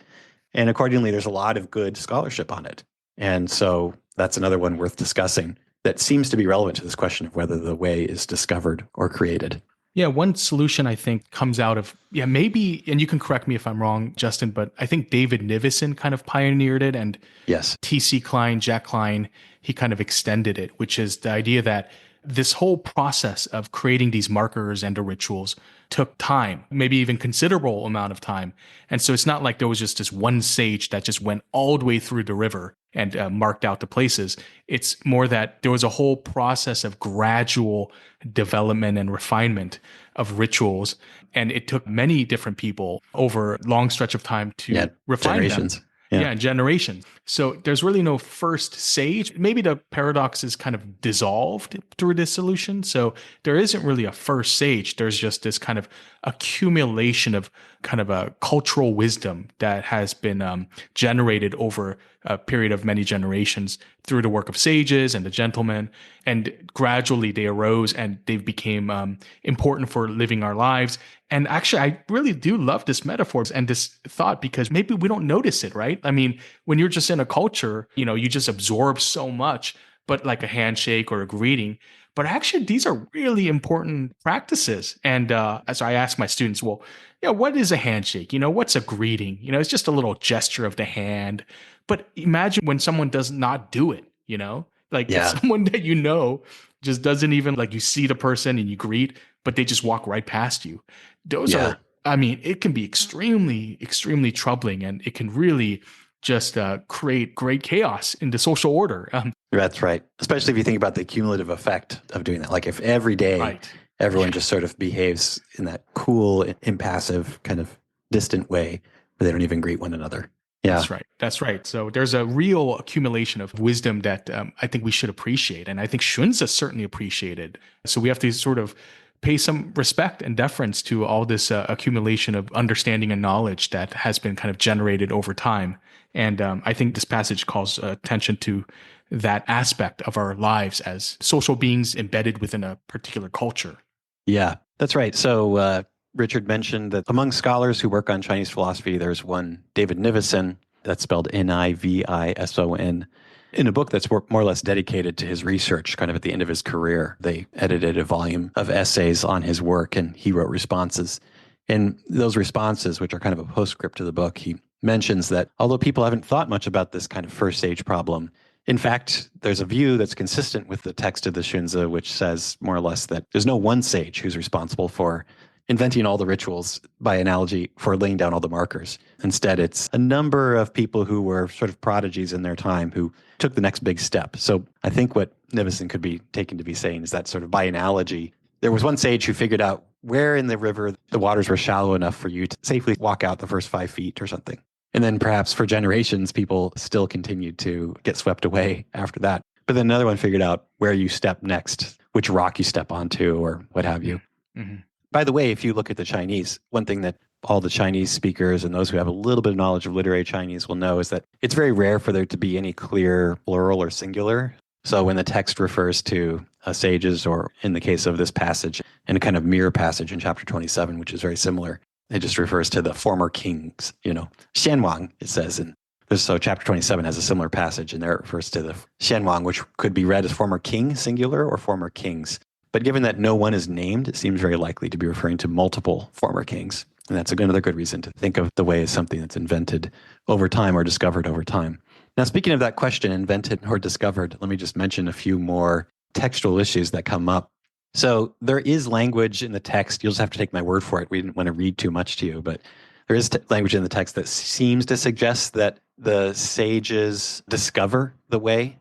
And accordingly, there's a lot of good scholarship on it. And so that's another one worth discussing that seems to be relevant to this question of whether the way is discovered or created. Yeah, one solution I think comes out of, maybe, and you can correct me if I'm wrong, Justin, but I think David Nivison kind of pioneered it, and yes, T.C. Klein, Jack Klein, he kind of extended it, which is the idea that this whole process of creating these markers and the rituals took time, maybe even considerable amount of time. And so it's not like there was just this one sage that just went all the way through the river and marked out the places. It's more that there was a whole process of gradual development and refinement of rituals. And it took many different people over a long stretch of time to refine generations. them. Yeah, generations. So there's really no first sage. Maybe the paradox is kind of dissolved through this solution. So there isn't really a first sage. There's just this kind of accumulation of kind of a cultural wisdom that has been generated over a period of many generations through the work of sages and the gentlemen. And gradually they arose and they became important for living our lives. And actually, I really do love this metaphor and this thought because maybe we don't notice it, right? I mean, when you're just in a culture, you just absorb so much, but like a handshake or a greeting. But actually, these are really important practices. And so I ask my students, well, what is a handshake? What's a greeting? It's just a little gesture of the hand. But imagine when someone does not do it, if someone that just doesn't even, like, you see the person and you greet, but they just walk right past you. Those are, it can be extremely, extremely troubling, and it can really just create great chaos in the social order. That's right. Especially if you think about the cumulative effect of doing that. Like if every day everyone just sort of behaves in that cool, impassive, kind of distant way where they don't even greet one another. Yeah. That's right. So there's a real accumulation of wisdom that I think we should appreciate. And I think Xunzi certainly appreciated. So we have to sort of pay some respect and deference to all this accumulation of understanding and knowledge that has been kind of generated over time. And I think this passage calls attention to that aspect of our lives as social beings embedded within a particular culture. Yeah, that's right. So Richard mentioned that among scholars who work on Chinese philosophy, there's one, David Nivison, that's spelled Nivison, in a book that's more or less dedicated to his research, kind of at the end of his career. They edited a volume of essays on his work, and he wrote responses. In those responses, which are kind of a postscript to the book, he mentions that although people haven't thought much about this kind of first stage problem, in fact, there's a view that's consistent with the text of the Xunzi, which says more or less that there's no one sage who's responsible for inventing all the rituals, by analogy, for laying down all the markers. Instead, it's a number of people who were sort of prodigies in their time who took the next big step. So I think what Nivison could be taken to be saying is that sort of by analogy, there was one sage who figured out where in the river the waters were shallow enough for you to safely walk out the first 5 feet or something. And then perhaps for generations, people still continued to get swept away after that. But then another one figured out where you step next, which rock you step onto or what have you. Mm-hmm. By the way, if you look at the Chinese, one thing that all the Chinese speakers and those who have a little bit of knowledge of literary Chinese will know is that it's very rare for there to be any clear plural or singular. So when the text refers to sages, or in the case of this passage, and a kind of mirror passage in chapter 27, which is very similar, it just refers to the former kings, Xianwang, it says. And so chapter 27 has a similar passage, and there it refers to the Xianwang, which could be read as former king, singular, or former kings. But given that no one is named, it seems very likely to be referring to multiple former kings. And that's another good reason to think of the way as something that's invented over time or discovered over time. Now, speaking of that question, invented or discovered, let me just mention a few more textual issues that come up. So there is language in the text. You'll just have to take my word for it. We didn't want to read too much to you, but there is language in the text that seems to suggest that the sages discover the way.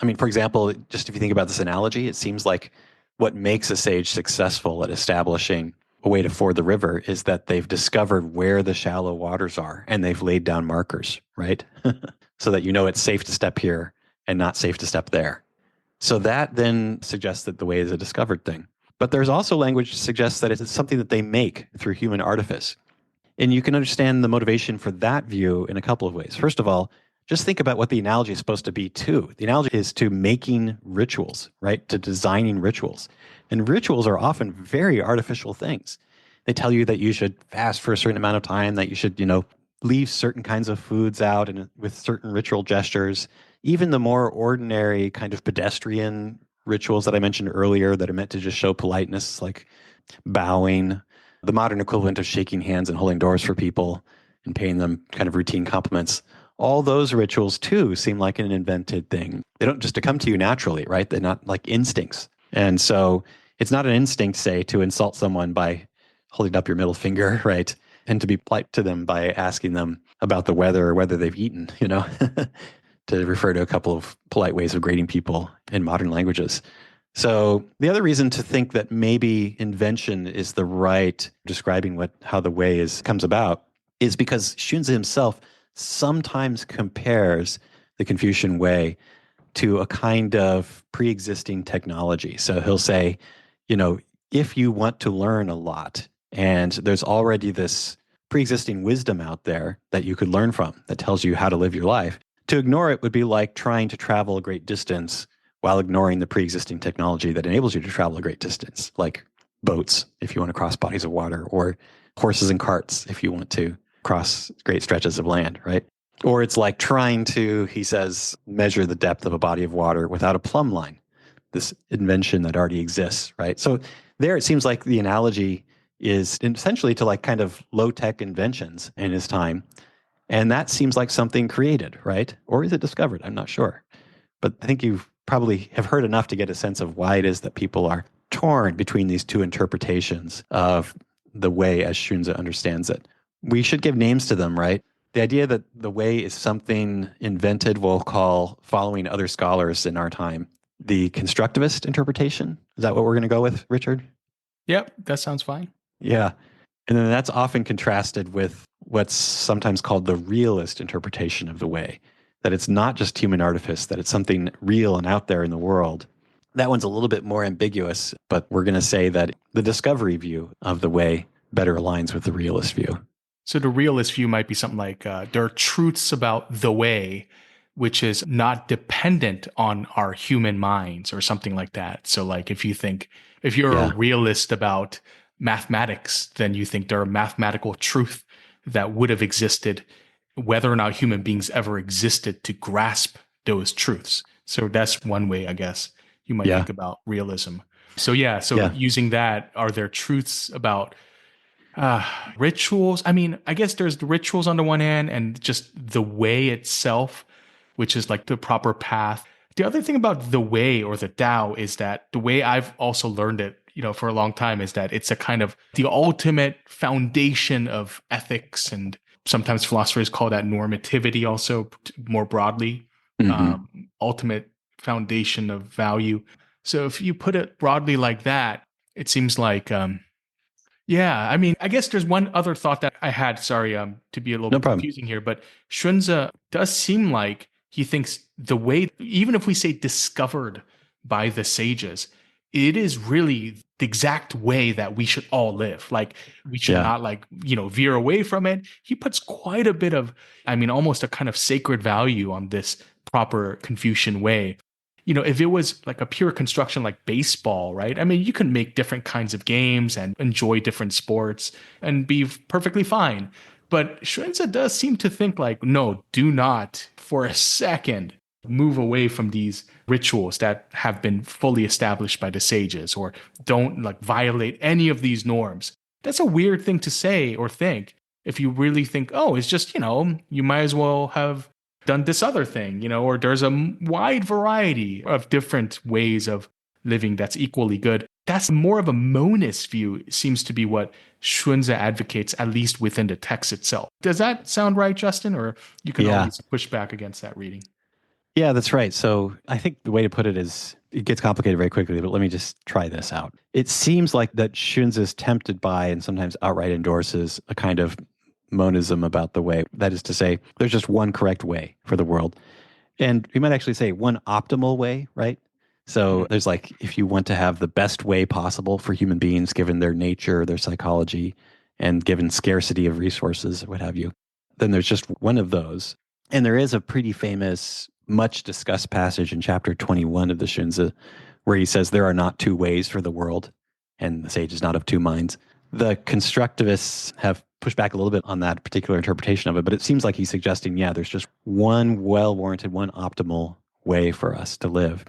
I mean, for example, just if you think about this analogy, it seems like what makes a sage successful at establishing a way to ford the river is that they've discovered where the shallow waters are and they've laid down markers, right? So that it's safe to step here and not safe to step there. So that then suggests that the way is a discovered thing. But there's also language that suggests that it's something that they make through human artifice. And you can understand the motivation for that view in a couple of ways. First of all, just think about what the analogy is supposed to be to. The analogy is to making rituals, right? To designing rituals. And rituals are often very artificial things. They tell you that you should fast for a certain amount of time, that you should, leave certain kinds of foods out and with certain ritual gestures. Even the more ordinary kind of pedestrian rituals that I mentioned earlier that are meant to just show politeness, like bowing, the modern equivalent of shaking hands and holding doors for people and paying them kind of routine compliments. All those rituals, too, seem like an invented thing. They don't just come to you naturally, right? They're not like instincts. And so it's not an instinct, say, to insult someone by holding up your middle finger, right? And to be polite to them by asking them about the weather or whether they've eaten, to refer to a couple of polite ways of greeting people in modern languages. So the other reason to think that maybe invention is the right describing how the way comes about is because Xunzi himself sometimes compares the Confucian way to a kind of pre-existing technology. So he'll say, if you want to learn a lot and there's already this pre-existing wisdom out there that you could learn from that tells you how to live your life, to ignore it would be like trying to travel a great distance while ignoring the pre-existing technology that enables you to travel a great distance, like boats if you want to cross bodies of water, or horses and carts if you want to cross great stretches of land, right? Or it's like trying to, he says, measure the depth of a body of water without a plumb line, this invention that already exists, right? So there it seems like the analogy is essentially to like kind of low-tech inventions in his time. And that seems like something created, right? Or is it discovered? I'm not sure. But I think you probably have heard enough to get a sense of why it is that people are torn between these two interpretations of the way as Xunzi understands it. We should give names to them, right? The idea that the way is something invented, we'll call, following other scholars in our time, the constructivist interpretation. Is that what we're going to go with, Richard? Yep, that sounds fine. Yeah. And then that's often contrasted with what's sometimes called the realist interpretation of the way, that it's not just human artifice, that it's something real and out there in the world, That one's a little bit more ambiguous, but we're going to say that the discovery view of the way better aligns with the realist view. So the realist view might be something like there are truths about the way, which is not dependent on our human minds or something like that. So like if you're a Yeah. realist about mathematics, then you think there are mathematical truth that would have existed whether or not human beings ever existed to grasp those truths. So that's one way, I guess, you might Yeah. think about realism. So yeah, so Yeah. using that, are there truths about uh, rituals? I mean, I guess there's the rituals on the one hand and just the way itself, which is like the proper path. The other thing about the way or the Tao is that the way I've also learned it, for a long time is that it's a kind of the ultimate foundation of ethics. And sometimes philosophers call that normativity also more broadly, Hmm. ultimate foundation of value. So if you put it broadly like that, it seems like, yeah, I mean, I guess there's one other thought that I had, sorry, to be a little No bit problem. confusing here, but Xunzi does seem like he thinks the way, even if we say discovered by the sages, it is really the exact way that we should all live. Like we should Yeah. not like, veer away from it. He puts quite a bit of, I mean, almost a kind of sacred value on this proper Confucian way. If it was like a pure construction like baseball, right? I mean, you can make different kinds of games and enjoy different sports and be perfectly fine. But Xunzi does seem to think like, no, do not for a second move away from these rituals that have been fully established by the sages, or don't like violate any of these norms. That's a weird thing to say or think if you really think, oh, it's just, you might as well have done this other thing, or there's a wide variety of different ways of living that's equally good. That's more of a monist view, seems to be what Xunzi advocates, at least within the text itself. Does that sound right, Justin? Or you can Yeah. always push back against that reading. Yeah, that's right. So I think the way to put it is it gets complicated very quickly, but let me just try this out. It seems like that Xunzi is tempted by and sometimes outright endorses a kind of monism about the way. That is to say, there's just one correct way for the world. And we might actually say one optimal way, right? So Mhm. there's like, if you want to have the best way possible for human beings, given their nature, their psychology, and given scarcity of resources, what have you, then there's just one of those. And there is a pretty famous, much discussed passage in chapter 21 of the Xunzi where he says, there are not two ways for the world, and the sage is not of two minds. The constructivists have pushed back a little bit on that particular interpretation of it, but it seems like he's suggesting, yeah, there's just one well warranted, one optimal way for us to live.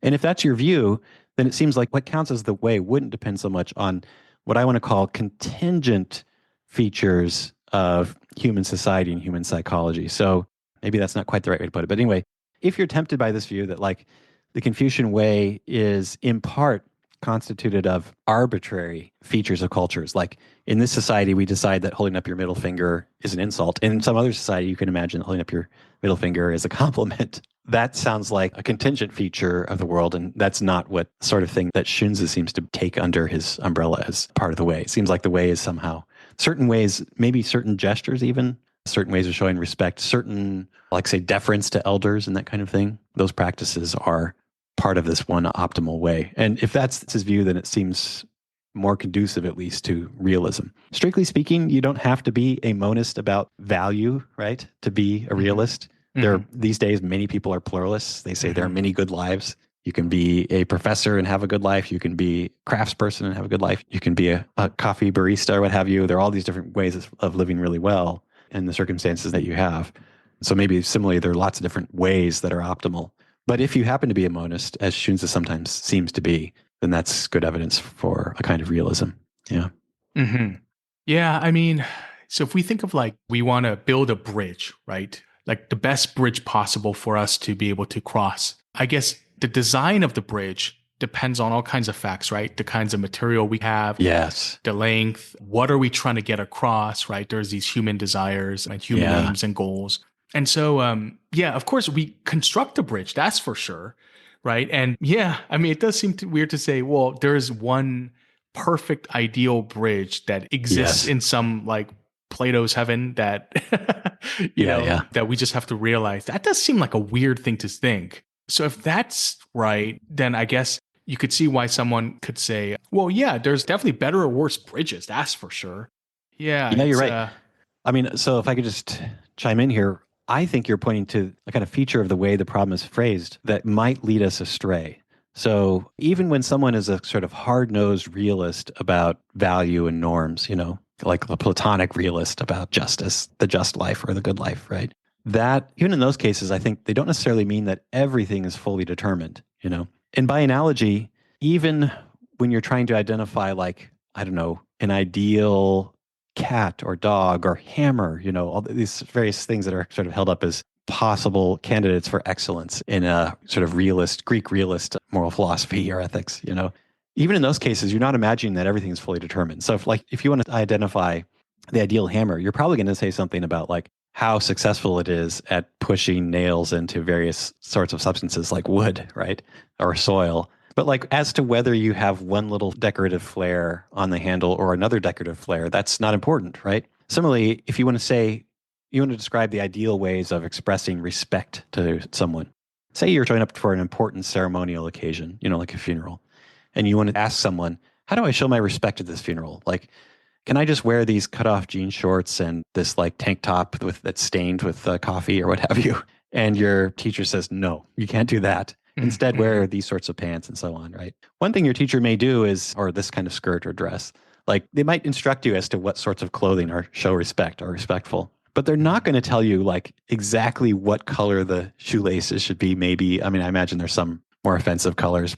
And if that's your view, then it seems like what counts as the way wouldn't depend so much on what I want to call contingent features of human society and human psychology. So maybe that's not quite the right way to put it. But anyway, if you're tempted by this view that like the Confucian way is in part constituted of arbitrary features of cultures, like in this society, we decide that holding up your middle finger is an insult. In some other society, you can imagine that holding up your middle finger is a compliment. That sounds like a contingent feature of the world, and that's not what sort of thing that Xunzi seems to take under his umbrella as part of the way. It seems like the way is somehow certain ways, maybe certain gestures even, certain ways of showing respect, certain, like say, deference to elders and that kind of thing. Those practices are part of this one optimal way. And if that's his view, then it seems more conducive, at least, to realism. Strictly speaking, you don't have to be a monist about value, right, to be a Mhm. realist. These days, many people are pluralists. They say there are Mhm. many good lives. You can be a professor and have a good life. You can be a craftsperson and have a good life. You can be a coffee barista or what have you. There are all these different ways of living really well in the circumstances that you have. So maybe similarly, there are lots of different ways that are optimal. But if you happen to be a monist, as Xunzi sometimes seems to be, then that's good evidence for a kind of realism. Yeah. Hmm. Yeah, I mean, so if we think of like we want to build a bridge, right? Like the best bridge possible for us to be able to cross. I guess the design of the bridge depends on all kinds of facts, right? The kinds of material we have, Yes. the length, what are we trying to get across, right? There's these human desires and human Yeah. aims and goals. And so, yeah, of course, we construct a bridge, that's for sure, right? And yeah, I mean, it does seem weird to say, well, there is one perfect ideal bridge that exists Yes. in some like Plato's heaven that Yeah. Yeah. that we just have to realize. That does seem like a weird thing to think. So if that's right, then I guess you could see why someone could say, well, yeah, there's definitely better or worse bridges, that's for sure. Yeah, Yeah, you're it's right. I mean, so if I could just chime in here, I think you're pointing to a kind of feature of the way the problem is phrased that might lead us astray. So even when someone is a sort of hard-nosed realist about value and norms, like the Platonic realist about justice, the just life or the good life, right? That even in those cases, I think they don't necessarily mean that everything is fully determined. And by analogy, even when you're trying to identify like, I don't know, an ideal cat or dog or hammer, all these various things that are sort of held up as possible candidates for excellence in a sort of Greek realist moral philosophy or ethics. Even in those cases, you're not imagining that everything is fully determined. So if you want to identify the ideal hammer, you're probably going to say something about like how successful it is at pushing nails into various sorts of substances like wood, right? Or soil. But like as to whether you have one little decorative flare on the handle or another decorative flare, that's not important, right? Similarly, if you want to describe the ideal ways of expressing respect to someone. Say you're showing up for an important ceremonial occasion, like a funeral, and you want to ask someone, how do I show my respect at this funeral? Like, can I just wear these cut off jean shorts and this like tank top that's stained with coffee or what have you? And your teacher says, no, you can't do that. Instead, wear these sorts of pants and so on, right? One thing your teacher may do is, or this kind of skirt or dress, like they might instruct you as to what sorts of clothing are show respect or respectful. But they're not going to tell you like exactly what color the shoelaces should be. Maybe, I mean, I imagine there's some more offensive colors,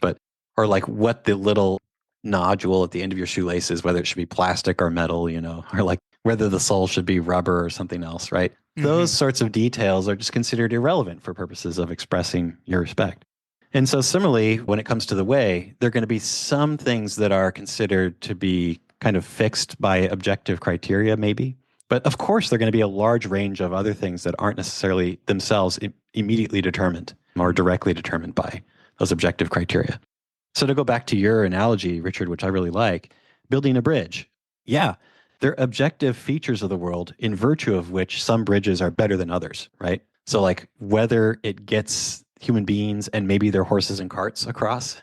or like what the little nodule at the end of your shoelaces, whether it should be plastic or metal, or like whether the sole should be rubber or something else, right? Those sorts of details are just considered irrelevant for purposes of expressing your respect. And so similarly, when it comes to the way, there are going to be some things that are considered to be kind of fixed by objective criteria, maybe. But of course, there are going to be a large range of other things that aren't necessarily themselves immediately determined or directly determined by those objective criteria. So to go back to your analogy, Richard, which I really like, building a bridge. Yeah, they're objective features of the world in virtue of which some bridges are better than others, right? So like whether it gets human beings and maybe their horses and carts across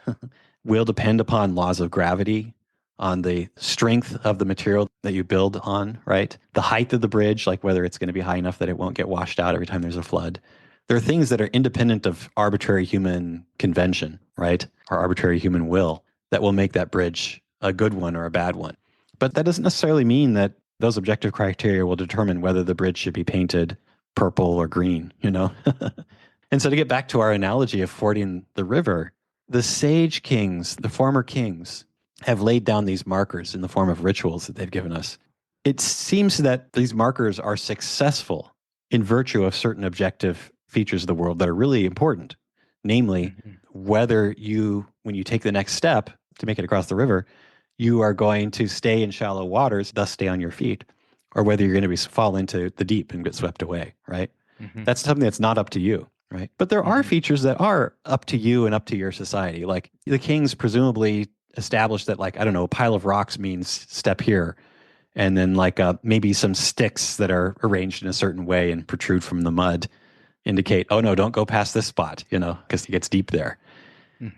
will depend upon laws of gravity, on the strength of the material that you build on, right? The height of the bridge, like whether it's going to be high enough that it won't get washed out every time there's a flood. There are things that are independent of arbitrary human convention, right? Or arbitrary human will that will make that bridge a good one or a bad one. But that doesn't necessarily mean that those objective criteria will determine whether the bridge should be painted purple or green. And so to get back to our analogy of fording the river, the sage kings, the former kings, have laid down these markers in the form of rituals that they've given us. It seems that these markers are successful in virtue of certain objective features of the world that are really important. Namely, whether when you take the next step to make it across the river, you are going to stay in shallow waters, thus stay on your feet, or whether you're going to fall into the deep and get swept away, right? That's something that's not up to you, right? But there are features that are up to you and up to your society. Like the kings presumably established that, like, I don't know, a pile of rocks means step here. And then like maybe some sticks that are arranged in a certain way and protrude from the mud indicate, oh no, don't go past this spot, because it gets deep there.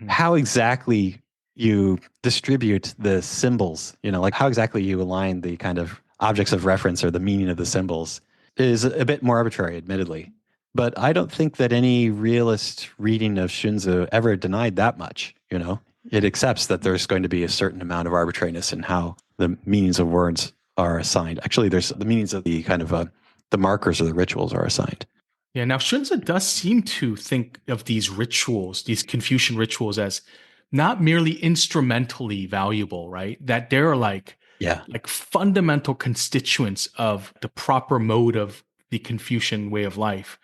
How exactly you distribute the symbols, like how exactly you align the kind of objects of reference or the meaning of the symbols is a bit more arbitrary, admittedly. But I don't think that any realist reading of Xunzi ever denied that much, It accepts that there's going to be a certain amount of arbitrariness in how the meanings of words are assigned. Actually, there's the meanings of the kind of the markers or the rituals are assigned. Yeah, now Xunzi does seem to think of these rituals, these Confucian rituals, as not merely instrumentally valuable, right? That they're like fundamental constituents of the proper mode of the Confucian way of life.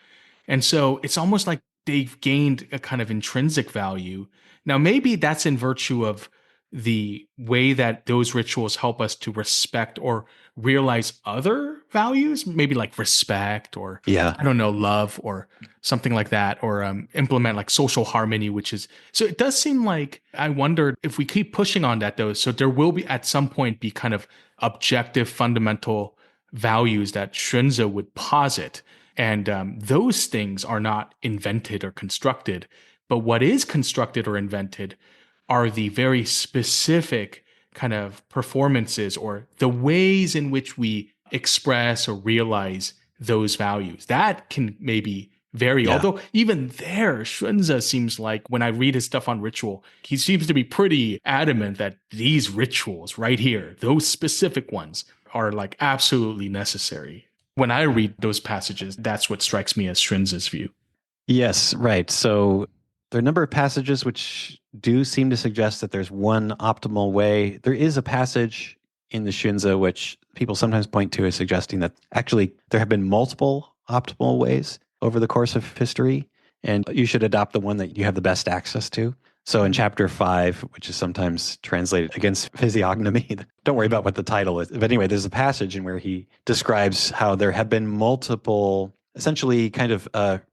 And so it's almost like they've gained a kind of intrinsic value. Now, maybe that's in virtue of the way that those rituals help us to respect or realize other values, maybe like respect or, Yeah. I don't know, love or something like that, or implement like social harmony, which is, so it does seem like I wondered if we keep pushing on that though. So there will be at some point be kind of objective fundamental values that Xunzi would posit. And those things are not invented or constructed, But what is constructed or invented are the very specific kind of performances or the ways in which we express or realize those values. That can maybe vary. Yeah. Although even there, Xunzi seems like when I read his stuff on ritual, he seems to be pretty adamant that these rituals right here, those specific ones, are like absolutely necessary. When I read those passages, that's what strikes me as Xunzi's view. Yes, right. So there are a number of passages which do seem to suggest that there's one optimal way. There is a passage in the Xunzi which people sometimes point to as suggesting that actually there have been multiple optimal ways over the course of history, and you should adopt the one that you have the best access to. So in chapter 5, which is sometimes translated against physiognomy, don't worry about what the title is. But anyway, there's a passage in where he describes how there have been multiple, essentially kind of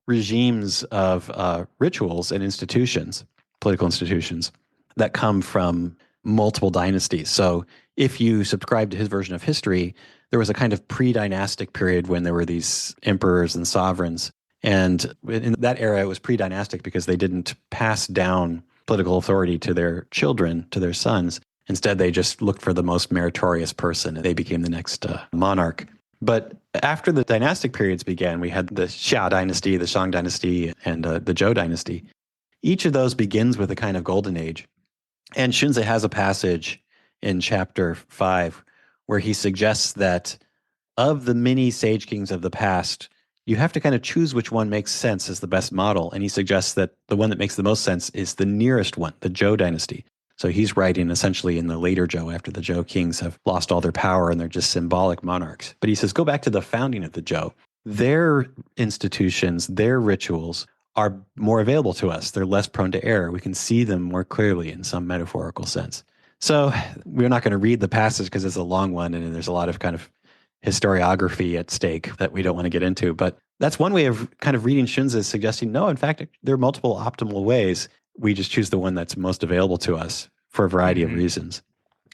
regimes of rituals and institutions, political institutions, that come from multiple dynasties. So if you subscribe to his version of history, there was a kind of pre-dynastic period when there were these emperors and sovereigns. And in that era, it was pre-dynastic because they didn't pass down political authority to their children, to their sons. Instead, they just looked for the most meritorious person, and they became the next monarch. But after the dynastic periods began, we had the Xia dynasty, the Shang dynasty, and the Zhou dynasty. Each of those begins with a kind of golden age. And Xunzi has a passage in chapter 5 where he suggests that of the many sage kings of the past, you have to kind of choose which one makes sense as the best model. And he suggests that the one that makes the most sense is the nearest one, the Zhou dynasty. So he's writing essentially in the later Zhou, after the Zhou kings have lost all their power and they're just symbolic monarchs. But he says, go back to the founding of the Zhou. Their institutions, their rituals are more available to us. They're less prone to error. We can see them more clearly in some metaphorical sense. So we're not going to read the passage because it's a long one and there's a lot of kind of historiography at stake that we don't want to get into. But that's one way of kind of reading Xunzi, suggesting, no, in fact, there are multiple optimal ways. We just choose the one that's most available to us for a variety of reasons.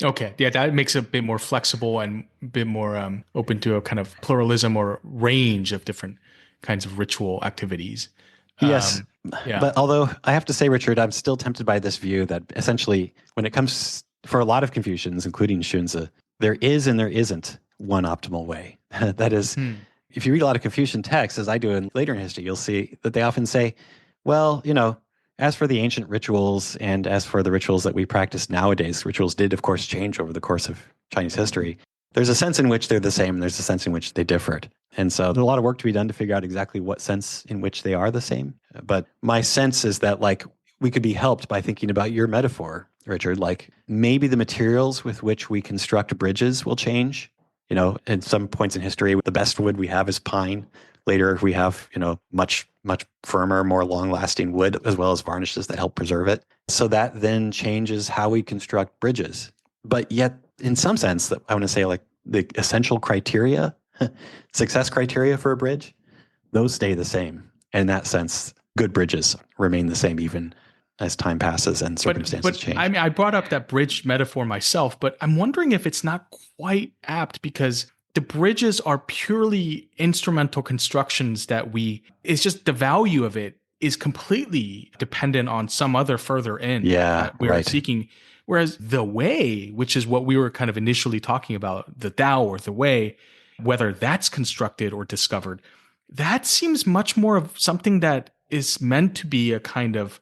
Okay. Yeah, that makes it a bit more flexible and a bit more open to a kind of pluralism or range of different kinds of ritual activities. Yes. Yeah. But although I have to say, Richard, I'm still tempted by this view that essentially when it comes for a lot of Confucians, including Xunzi, there is and there isn't one optimal way. That is, if you read a lot of Confucian texts, as I do later in history, you'll see that they often say, well, as for the ancient rituals and as for the rituals that we practice nowadays, rituals did, of course, change over the course of Chinese history. There's a sense in which they're the same, and there's a sense in which they differed. And so there's a lot of work to be done to figure out exactly what sense in which they are the same. But my sense is that, we could be helped by thinking about your metaphor, Richard. Maybe the materials with which we construct bridges will change. At some points in history, the best wood we have is pine. Later, we have, much, much firmer, more long-lasting wood, as well as varnishes that help preserve it. So that then changes how we construct bridges. But yet, in some sense, I want to say, the essential criteria, success criteria for a bridge, those stay the same. And in that sense, good bridges remain the same even as time passes and circumstances change. I mean, I brought up that bridge metaphor myself, but I'm wondering if it's not quite apt because the bridges are purely instrumental constructions it's just the value of it is completely dependent on some other further end that we're seeking. Whereas the way, which is what we were kind of initially talking about, the Tao or the way, whether that's constructed or discovered, that seems much more of something that is meant to be a kind of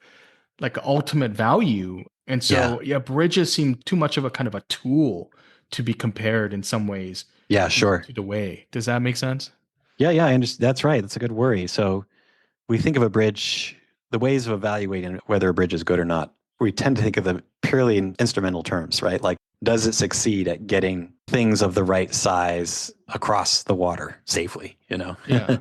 like ultimate value. And so, bridges seem too much of a kind of a tool to be compared in some ways. Yeah, sure. To the way. Does that make sense? Yeah, I understand. That's right. That's a good worry. So we think of a bridge, the ways of evaluating whether a bridge is good or not, we tend to think of them purely in instrumental terms, right? Does it succeed at getting things of the right size across the water safely, Yeah.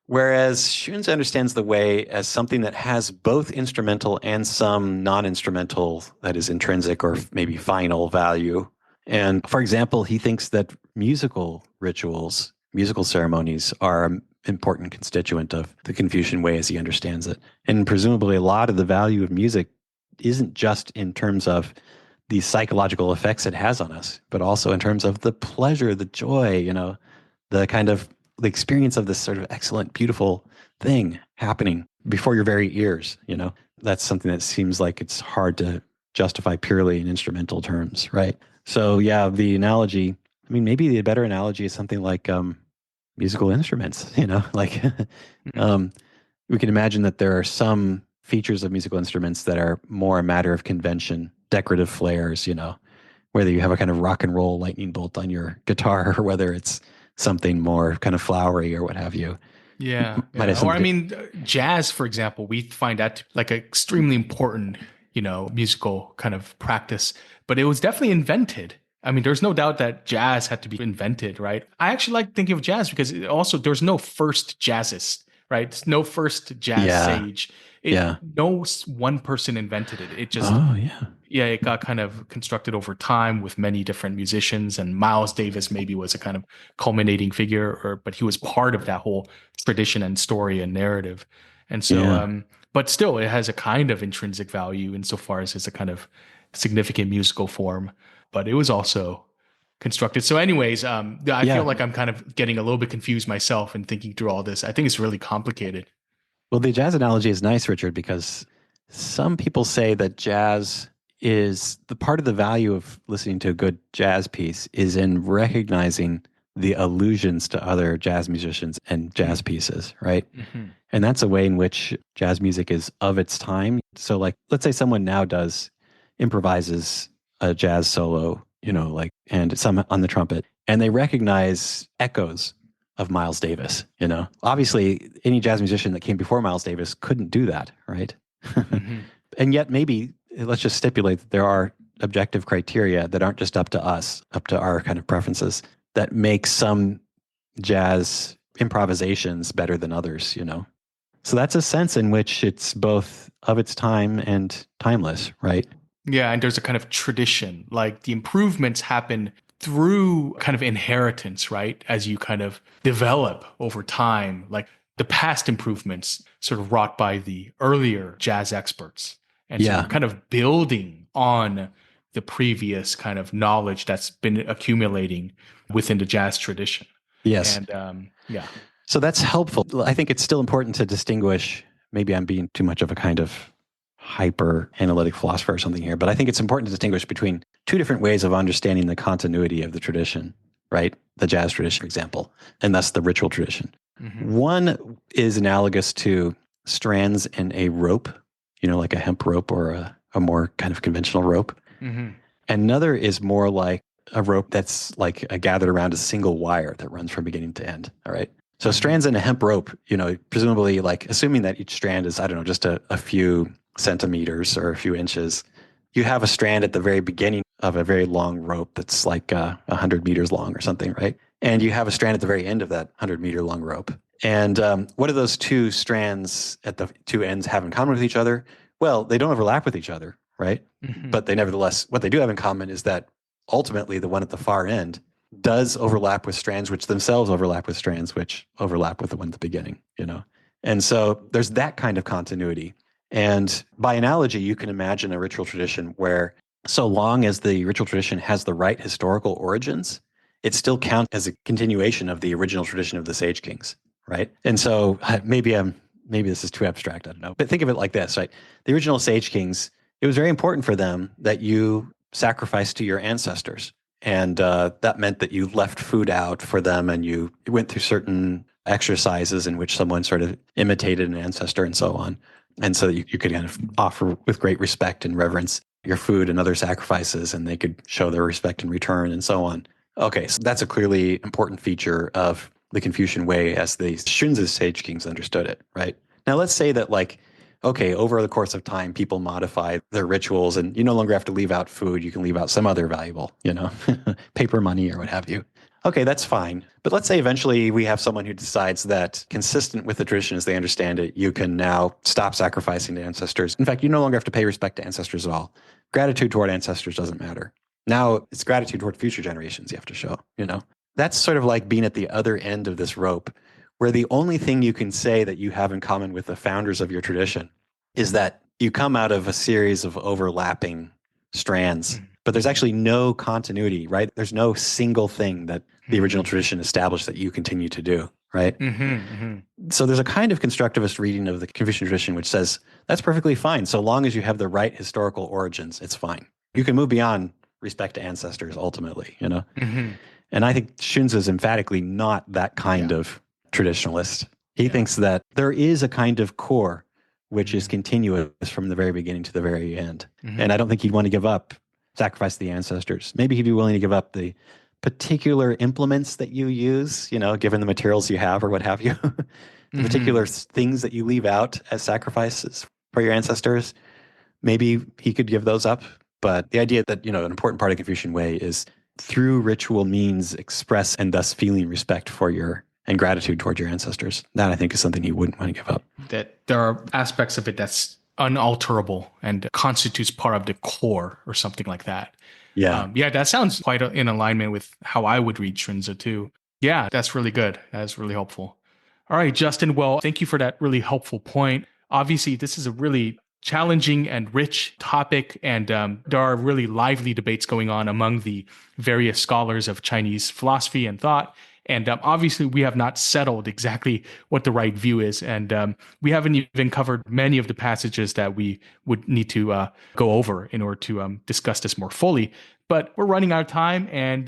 Whereas Xunzi understands the way as something that has both instrumental and some non-instrumental, that is intrinsic or maybe final value. And for example, he thinks that musical rituals, musical ceremonies are an important constituent of the Confucian way as he understands it. And presumably a lot of the value of music isn't just in terms of the psychological effects it has on us, but also in terms of the pleasure, the joy, the kind of the experience of this sort of excellent, beautiful thing happening before your very ears, That's something that seems like it's hard to justify purely in instrumental terms, right? So yeah, the analogy, I mean, maybe the better analogy is something like musical instruments, like Mhm. um, we can imagine that there are some features of musical instruments that are more a matter of convention, decorative flares, whether you have a kind of rock and roll lightning bolt on your guitar or whether it's something more kind of flowery or what have you. Yeah, Might have yeah. Or I something to, mean, jazz, for example, we find that like an extremely important, musical kind of practice. But it was definitely invented. I mean, there's no doubt that jazz had to be invented, right? I actually like thinking of jazz because there's no first jazzist, right? There's no first jazz yeah, sage. yeah. One person invented it. It just Oh, yeah. yeah, it got kind of constructed over time with many different musicians, and Miles Davis maybe was a kind of culminating figure, but he was part of that whole tradition and story and narrative. And so, Yeah. but still, it has a kind of intrinsic value insofar as it's a kind of significant musical form. But it was also constructed. So, anyways, I feel Yeah. like I'm kind of getting a little bit confused myself and thinking through all this. I think it's really complicated. Well, the jazz analogy is nice, Richard, because some people say that jazz is the part of the value of listening to a good jazz piece is in recognizing the allusions to other jazz musicians and jazz pieces, right? Mm-hmm. And that's a way in which jazz music is of its time. So, like, let's say someone now improvises a jazz solo, and some on the trumpet, and they recognize echoes of Miles Davis, Obviously, any jazz musician that came before Miles Davis couldn't do that, right? Mm-hmm. And yet, maybe let's just stipulate that there are objective criteria that aren't just up to us, up to our kind of preferences, that make some jazz improvisations better than others. So that's a sense in which it's both of its time and timeless, right? Yeah, and there's a kind of tradition. Like the improvements happen through kind of inheritance, right? As you kind of develop over time, like the past improvements sort of wrought by the earlier jazz experts. And so you're Yeah. kind of building on the previous kind of knowledge that's been accumulating within the jazz tradition. Yes. And yeah. So that's helpful. I think it's still important to distinguish. Maybe I'm being too much of a kind of hyper analytic philosopher or something here, but I think it's important to distinguish between two different ways of understanding the continuity of the tradition, right? The jazz tradition, for example, and thus the ritual tradition. Hmm. One is analogous to strands in a rope, like a hemp rope or a more kind of conventional rope. Hmm. Another is more like a rope that's like gathered around a single wire that runs from beginning to end. All right. So Hmm. strands in a hemp rope, presumably like assuming that each strand is, I don't know, just a few centimeters or a few inches, you have a strand at the very beginning of a very long rope that's like 100 meters long or something, right? And you have a strand at the very end of that 100-meter long rope. And what do those two strands at the two ends have in common with each other? Well, they don't overlap with each other, right? Hmm. But they nevertheless, what they do have in common is that ultimately the one at the far end does overlap with strands which themselves overlap with strands which overlap with the one at the beginning. And so there's that kind of continuity. And by analogy, you can imagine a ritual tradition where so long as the ritual tradition has the right historical origins, it still counts as a continuation of the original tradition of the Sage Kings, right? And so maybe this is too abstract, I don't know. But think of it like this, right? The original Sage Kings, it was very important for them that you sacrifice to your ancestors. And that meant that you left food out for them and you went through certain exercises in which someone sort of imitated an ancestor and so on. And so that you could kind of offer with great respect and reverence your food and other sacrifices, and they could show their respect in return and so on. Okay, so that's a clearly important feature of the Confucian Way as the Xunzi Sage Kings understood it, right? Now let's say that okay, over the course of time, people modify their rituals and you no longer have to leave out food. You can leave out some other valuable, paper money or what have you. Okay, that's fine. But let's say eventually we have someone who decides that consistent with the tradition as they understand it, you can now stop sacrificing to ancestors. In fact, you no longer have to pay respect to ancestors at all. Gratitude toward ancestors doesn't matter. Now it's gratitude toward future generations you have to show. That's sort of like being at the other end of this rope, where the only thing you can say that you have in common with the founders of your tradition is that you come out of a series of overlapping strands, but there's actually no continuity, right? There's no single thing that the original tradition established that you continue to do. right? Mm-hmm. So there's a kind of constructivist reading of the Confucian tradition which says that's perfectly fine. So long as you have the right historical origins, it's fine. You can move beyond respect to ancestors ultimately, you know? Mm-hmm. And I think Xunzi is emphatically not that kind Yeah. of traditionalist. He Yeah. thinks that there is a kind of core which is Mm-hmm. continuous from the very beginning to the very end. Mm-hmm. And I don't think he'd want to give up, sacrifice the ancestors. Maybe he'd be willing to give up the particular implements that you use, you know, given the materials you have or what have you, the Mm-hmm. particular things that you leave out as sacrifices for your ancestors. Maybe he could give those up. But the idea that, you know, an important part of Confucian Way is through ritual means express and thus feeling respect for your and gratitude toward your ancestors. That I think is something he wouldn't want to give up. That there are aspects of it that's unalterable and constitutes part of the core or something like that. Yeah. Yeah, that sounds quite in alignment with how I would read Xunzi too. Yeah, that's really good. That's really helpful. All right, Justin. Well, thank you for that really helpful point. Obviously, this is a really challenging and rich topic, and there are really lively debates going on among the various scholars of Chinese philosophy and thought. And obviously, we have not settled exactly what the right view is. And we haven't even covered many of the passages that we would need to go over in order to discuss this more fully. But we're running out of time, and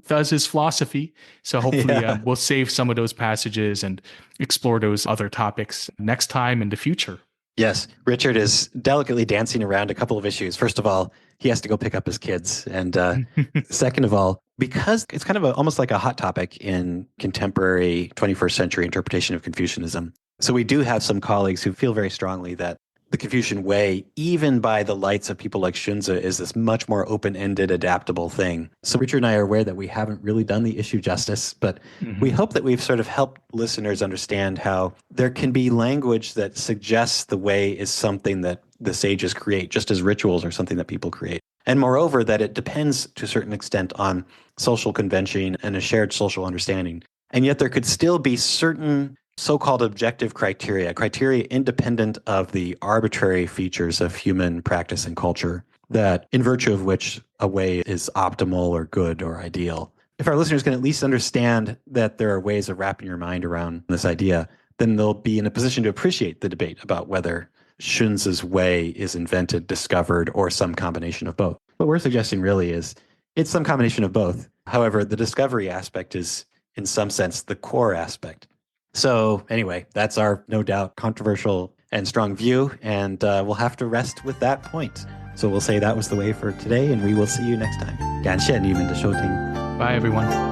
thus is philosophy. So hopefully, Yeah. we'll save some of those passages and explore those other topics next time in the future. Yes, Richard is delicately dancing around a couple of issues. First of all, he has to go pick up his kids. And second of all, because it's kind of almost like a hot topic in contemporary 21st century interpretation of Confucianism. So we do have some colleagues who feel very strongly that the Confucian Way, even by the lights of people like Xunzi, is this much more open-ended, adaptable thing. So Richard and I are aware that we haven't really done the issue justice, but we hope that we've sort of helped listeners understand how there can be language that suggests the way is something that the sages create, just as rituals are something that people create. And moreover, that it depends to a certain extent on social convention and a shared social understanding. And yet there could still be certain so-called objective criteria independent of the arbitrary features of human practice and culture, that in virtue of which a way is optimal or good or ideal. If our listeners can at least understand that there are ways of wrapping your mind around this idea, then they'll be in a position to appreciate the debate about whether Xunzi's way is invented, discovered, or some combination of both. What we're suggesting really is it's some combination of both. However, the discovery aspect is, in some sense, the core aspect. So anyway, that's our no doubt controversial and strong view, and we'll have to rest with that point. So we'll say that was the way for today, and we will see you next time. 感谢你们的收听。 Bye, everyone.